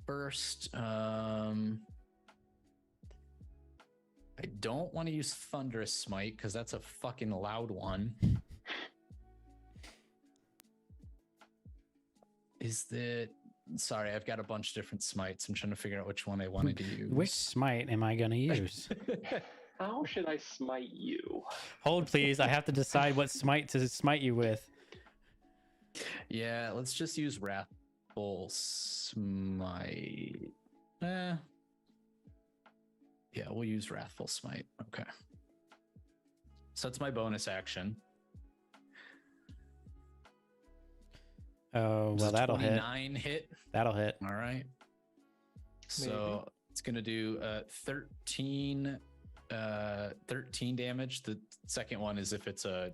first. I don't want to use Thunderous Smite because that's a fucking loud one. Is that? Sorry, I've got a bunch of different smites. I'm trying to figure out which one I wanted to use. Which smite am I going to use? How should I smite you? Hold, please. I have to decide what smite to smite you with. Yeah, let's just use Wrathful Smite. Yeah, we'll use Wrathful Smite. Okay. So that's my bonus action. Oh, Does well, a that'll hit. 29 hit. That'll hit. All right. So it's going to do 13 damage. The second one is if it's a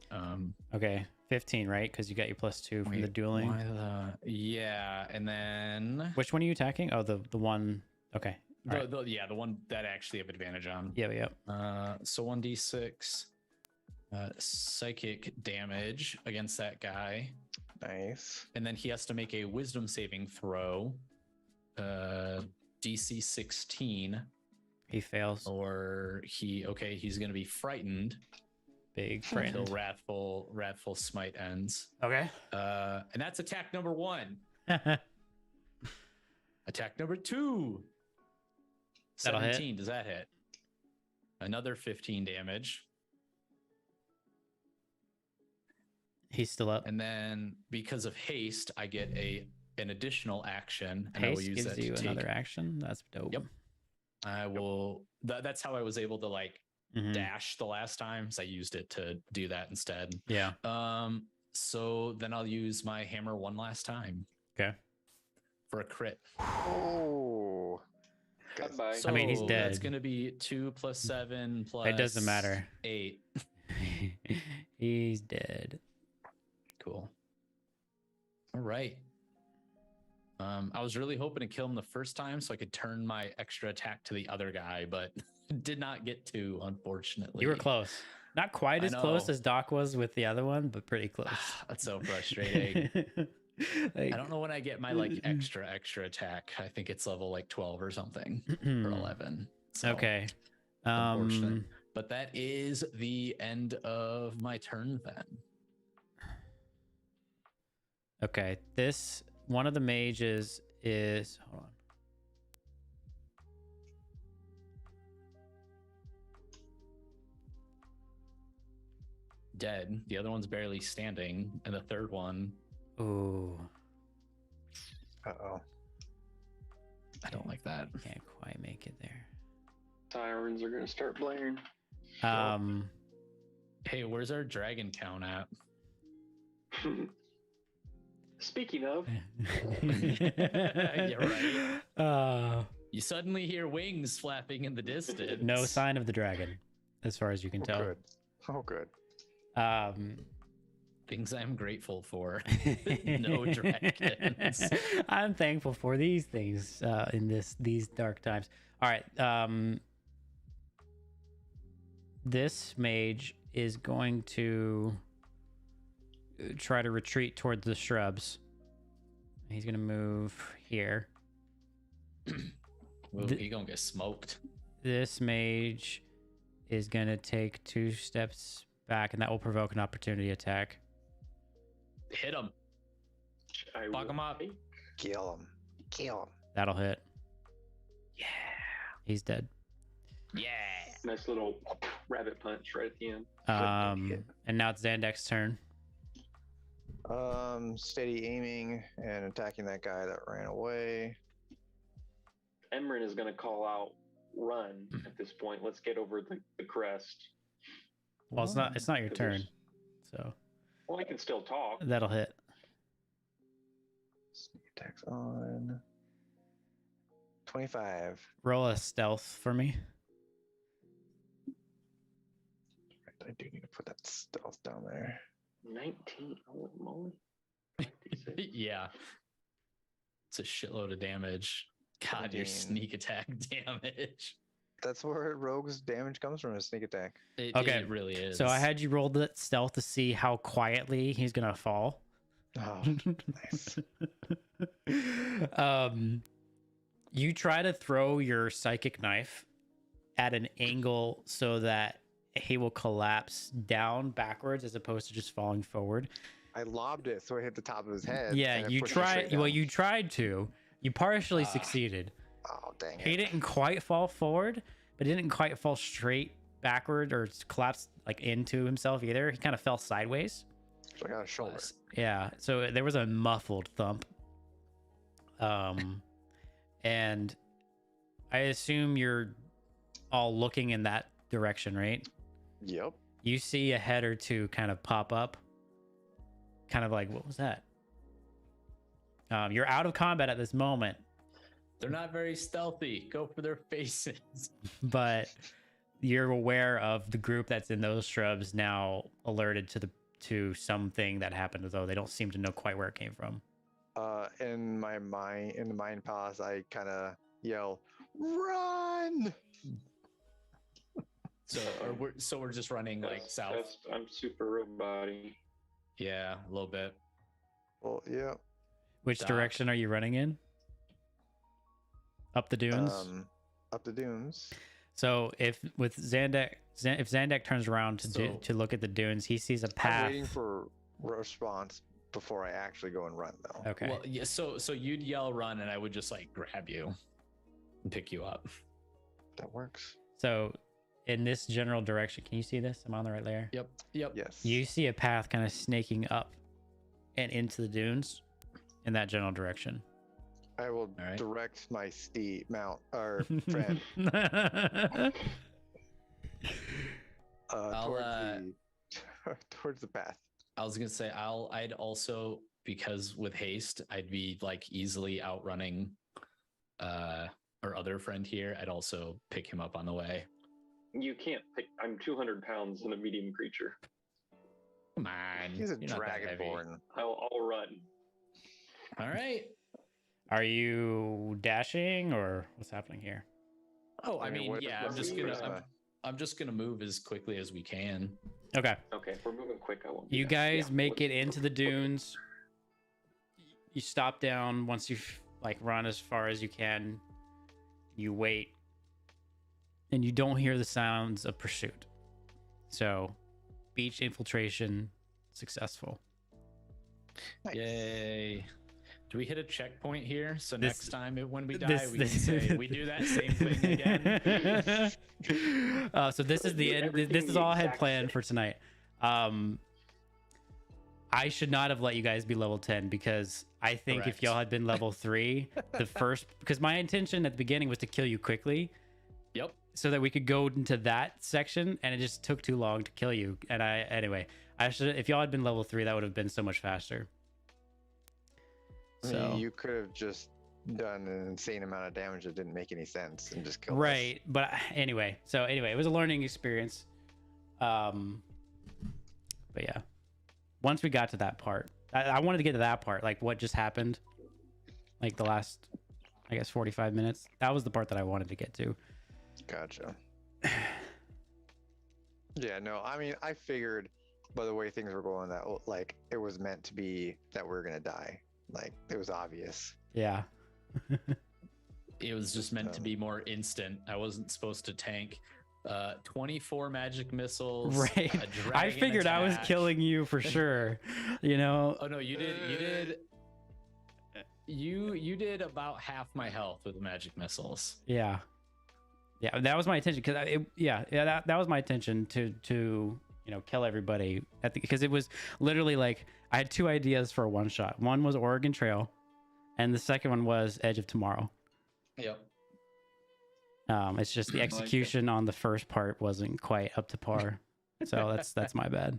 Okay. 15, right? Because you got your +2 from the wait, dueling. why yeah, and then Which one are you attacking? Oh, the one. Okay. All right. the one that I actually have advantage on. Yeah. So 1d6 psychic damage against that guy. Nice. And then he has to make a wisdom saving throw. DC 16. He fails. Or he's going to be frightened Big until friend. wrathful smite ends. Okay. And that's attack number 1. Attack number 2. That'll hit. 17. Does that hit? Another 15 damage. He's still up. And then because of haste, I get an additional action, and I will Haste use gives that you to take. another action. That's dope. Yep. I will. That's how I was able to Mhm. dash the last time. So I used it to do that instead. Yeah. So then I'll use my hammer one last time. Okay. For a crit. Oh. Guys, Bye. So I mean, he's That's dead. going to be 2 + 7 plus. It doesn't matter. 8. He's dead. Cool. All right. I was really hoping to kill him the first time so I could turn my extra attack to the other guy, but did not get to, unfortunately. You were close. Not quite I as close know. as Doc was with the other one, but pretty close. That's so frustrating. Like, I don't know when I get my extra attack. I think it's level 12 or something or 11. So, Okay. unfortunate. But that is the end of my turn then. Okay, this one of the mages is hold on. Dead. The other one's barely standing, and the third one, Ooh, Uh-oh. I don't like that. can't quite make it there. Sirens are gonna start blaring. Hey, where's our dragon count at? Speaking of, Yeah, right. Uh, You suddenly hear wings flapping in the distance. no sign of the dragon, as far as you can Oh, tell. good. Oh, good. Things I'm grateful for. No dragons. I'm thankful for these things in these dark times. All right. This mage is going to try to retreat towards the shrubs. He's going to move here. Well, Th- he gonna get smoked. This mage is going to take 2 steps back, and that will provoke an opportunity attack. Hit him. I Fuck will 'em up. take- Kill him. Kill him. That'll hit. Yeah. He's dead. Yeah. Nice little rabbit punch right at the end. And now it's Zandek's turn. Steady aiming and attacking that guy that ran away. Emran is gonna call out, "Run!" at this point. Let's get over the crest. Well, it's not your Because turn, there's- so Well, I can still talk. that'll hit. Sneak attacks on. 25. Roll a stealth for me. I do need to put that stealth down there. 19. Holy moly. 56. Yeah. It's a shitload of damage. God, your 17. sneak attack damage. That's where rogue's damage comes from, is sneak attack. Okay, It really is. So I had you roll that stealth to see how quietly he's gonna fall. Oh, nice. You try to throw your psychic knife at an angle so that he will collapse down backwards as opposed to just falling forward. I lobbed it so it hit the top of his head. Yeah, and it you pushed him straight tried. Well, down. you tried to. You partially succeeded. Oh, dang He it. didn't quite fall forward, but he didn't quite fall straight backward or collapse like into himself either. He kind of fell sideways. So I got a shoulder. Nice. Yeah, so there was a muffled thump. And I assume you're all looking in that direction, right? Yep. You see a head or two kind of pop up. Kind of like, what was that? You're out of combat at this moment, They're not very stealthy. Go for their faces. but you're aware of the group that's in those shrubs now alerted to something that happened, though they don't seem to know quite where it came from. In the mind palace, I kind of yell, "Run!" So we're just running like south. I'm super robot-y. Yeah, a little bit. Well, yeah. Which Doc. direction are you running in? Up the dunes. Up the dunes. So if Zandak turns around So- to look at the dunes, he sees a I'm path. waiting for response before I actually go and run, though. Okay. Well, yeah. So you'd yell run, and I would just like grab you and pick you up. That works. So in this general direction, can you see this? I'm on the right layer. Yep. Yep. Yes. You see a path kind of snaking up and into the dunes in that general direction. I will All right. direct my steed mount or friend I'll, towards the path. I was gonna say I'd also, because with haste I'd be like easily outrunning our other friend here. I'd also pick him up on the way. You can't pick. I'm 200 pounds and a medium creature. Come on. He's a you're not that heavy. dragonborn. I'll run. All right. Are you dashing or what's happening here? Oh, I I mean, mean, what- yeah, what's I'm just the gonna charisma? I'm just gonna move as quickly as we can. Okay. Okay, if we're moving quick, I won't. do You that. guys Yeah, make let's- it into the dunes. You stop down once you've like run as far as you can. You wait. And you don't hear the sounds of pursuit. So, beach infiltration successful. Nice. Yay. Do we hit a checkpoint here? So This- next time when we die, this- we can say we do that same thing again. So this is the Do end. everything This is the all I had exact planned same. for tonight. I should not have let you guys be level 10 because I think if Correct. y'all had been level 3, the first, because my intention at the beginning was to kill you quickly Yep. so that we could go into that section, and it just took too long to kill you. And I should, if y'all had been level 3, that would have been so much faster. I mean, So you could have just done an insane amount of damage that didn't make any sense and just killed us. right, but anyway, it was a learning experience. But yeah, once we got to that part, I wanted to get to that part, like what just happened, like the last, I guess, 45 minutes. That was the part that I wanted to get to. Gotcha. Yeah, no, I mean, I figured by the way things were going that like it was meant to be that we are gonna die. Like it was obvious. Yeah. It was just meant to be more instant. I wasn't supposed to tank 24 magic missiles. Right. a I dragon figured I was attack. killing you for sure. You know. Oh no, you did. You did about half my health with the magic missiles. Yeah. Yeah, that was my intention because that was my intention to kill everybody because it was literally like I had 2 ideas for a one shot. One was Oregon Trail, and the second one was Edge of Tomorrow. Yep. It's just the I like it. execution on the first part wasn't quite up to par, so that's my bad.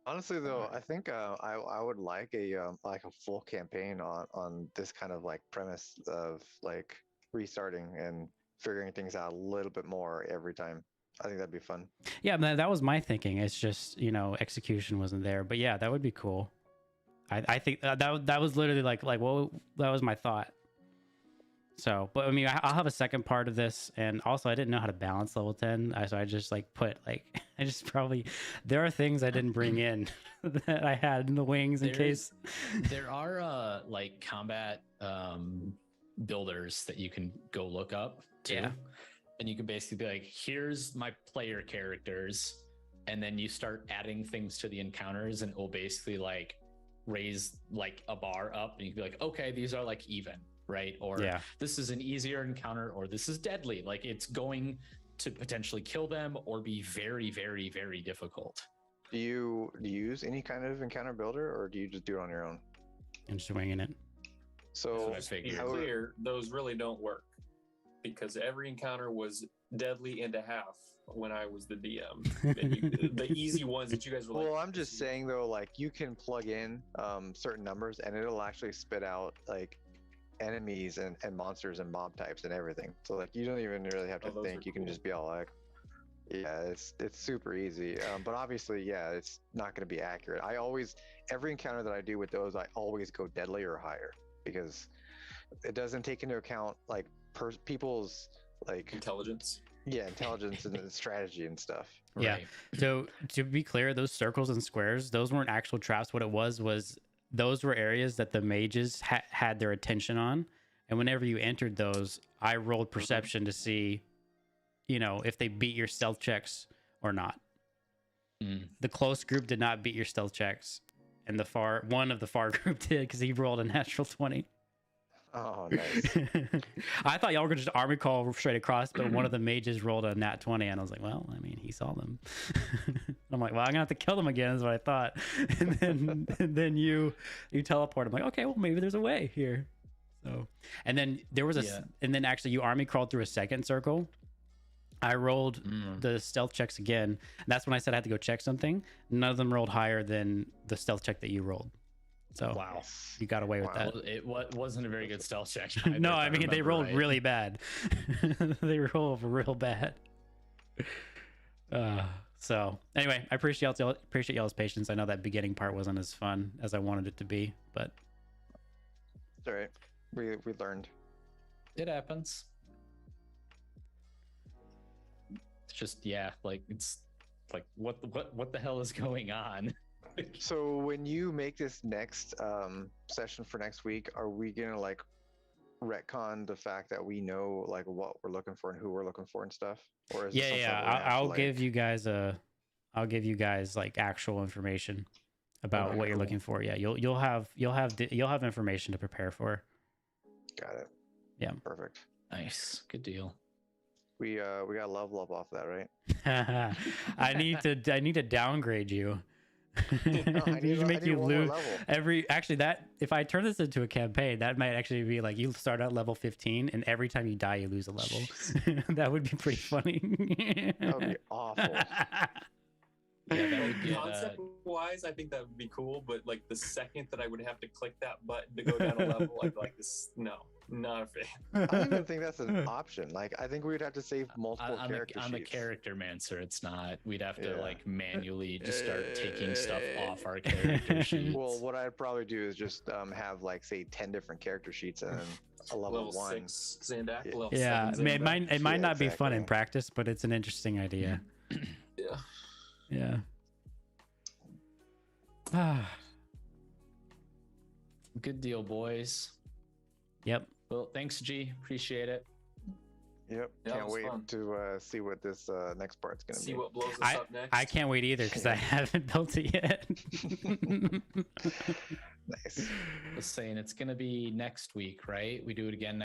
Honestly, though, I think I would like a full campaign on this kind of like premise of like restarting and figuring things out a little bit more every time. I think that'd be fun. Yeah, that was my thinking. It's just execution wasn't there, but yeah, that would be cool. I think that was literally like well, that was my thought. So, but I mean, I'll have a second part of this, and also I didn't know how to balance level 10, so I just put I just probably there are things I didn't bring in that I had in the wings in case. There are like combat builders that you can go look up too. Yeah. And you can basically be like, here's my player characters, and then you start adding things to the encounters, and it will basically like raise like a bar up, and you can be like, okay, these are like even, right? Or Yeah. this is an easier encounter, or this is deadly. Like it's going to potentially kill them or be very, very, very difficult. Do you use any kind of encounter builder, or do you just do it on your own? I'm just winging it. So That's what I To be figured. I would- clear, those really don't work because every encounter was deadly into half when I was the DM. And the easy ones that you guys were like. Well, I'm just saying though, like you can plug in certain numbers and it'll actually spit out like enemies and monsters and mob types and everything. So like you don't even really have to Oh, those think. are You can cool. just be all like, yeah, it's super easy. But obviously, yeah, it's not going to be accurate. Every encounter that I do with those, I always go deadly or higher because it doesn't take into account like people's like Intelligence. intelligence and strategy and stuff. Yeah. Right. So to be clear, those circles and squares, those weren't actual traps. What it was those were areas that the mages had their attention on, and whenever you entered those, I rolled perception to see, if they beat your stealth checks or not. Mm. The close group did not beat your stealth checks, and one of the far group did because he rolled a natural 20. Oh, nice. I thought y'all were gonna just army call straight across, but one of the mages rolled a nat 20, and I was like, well, I mean, he saw them. I'm like, well, I'm gonna have to kill them again, is what I thought. And then you teleport. I'm like, okay, well, maybe there's a way here. So, and then there was and then actually you army crawled through a second circle. I rolled the stealth checks again. And that's when I said I had to go check something. None of them rolled higher than the stealth check that you rolled. So Wow. you got away with Wow. that. It wasn't a very good stealth check. either, No, if I mean they remember rolled right. really bad. They rolled real bad. So anyway, I appreciate y'all's patience. I know that beginning part wasn't as fun as I wanted it to be, but It's all right. We learned. It happens. It's just it's like what the hell is going on? So when you make this next session for next week, are we gonna like retcon the fact that we know like what we're looking for and who we're looking for and stuff? Or is it something that we're gonna have to, I'll like- give you guys like actual information. about Okay, what you're cool. looking for. Yeah, you'll have information to prepare for. Got it. Yeah. Perfect. Nice. Good deal. We got level up off that, right? I need to downgrade you. No, I need, To make you one more lose level. actually, that if I turn this into a campaign, that might actually be like you start at level 15 and every time you die you lose a level. That would be pretty funny. That would be awful. Yeah, that would get, Concept wise, I think that would be cool, but like the second that I would have to click that button to go down a level, I'd be like, this, no, not a fan. I don't even think that's an option. Like, I think we would have to save multiple I'm character a sheets. character mancer. It's not. We'd have to Yeah. like manually just start taking stuff off our character sheets. Well, what I'd probably do is just have like say 10 different character sheets and then a level 1. 6 Zandak, Yeah. level Yeah, 7 it Zandak. might Yeah, not be fun in exactly. practice, but it's an interesting idea. Yeah. Yeah. Ah. Good deal, boys. Yep. Well, thanks, G. Appreciate it. Yep. Yeah, it Can't was wait fun. to see what this next part's gonna See be. what blows us up next. I can't wait either because I haven't built it yet. Nice. I was saying it's gonna be next week, right? We do it again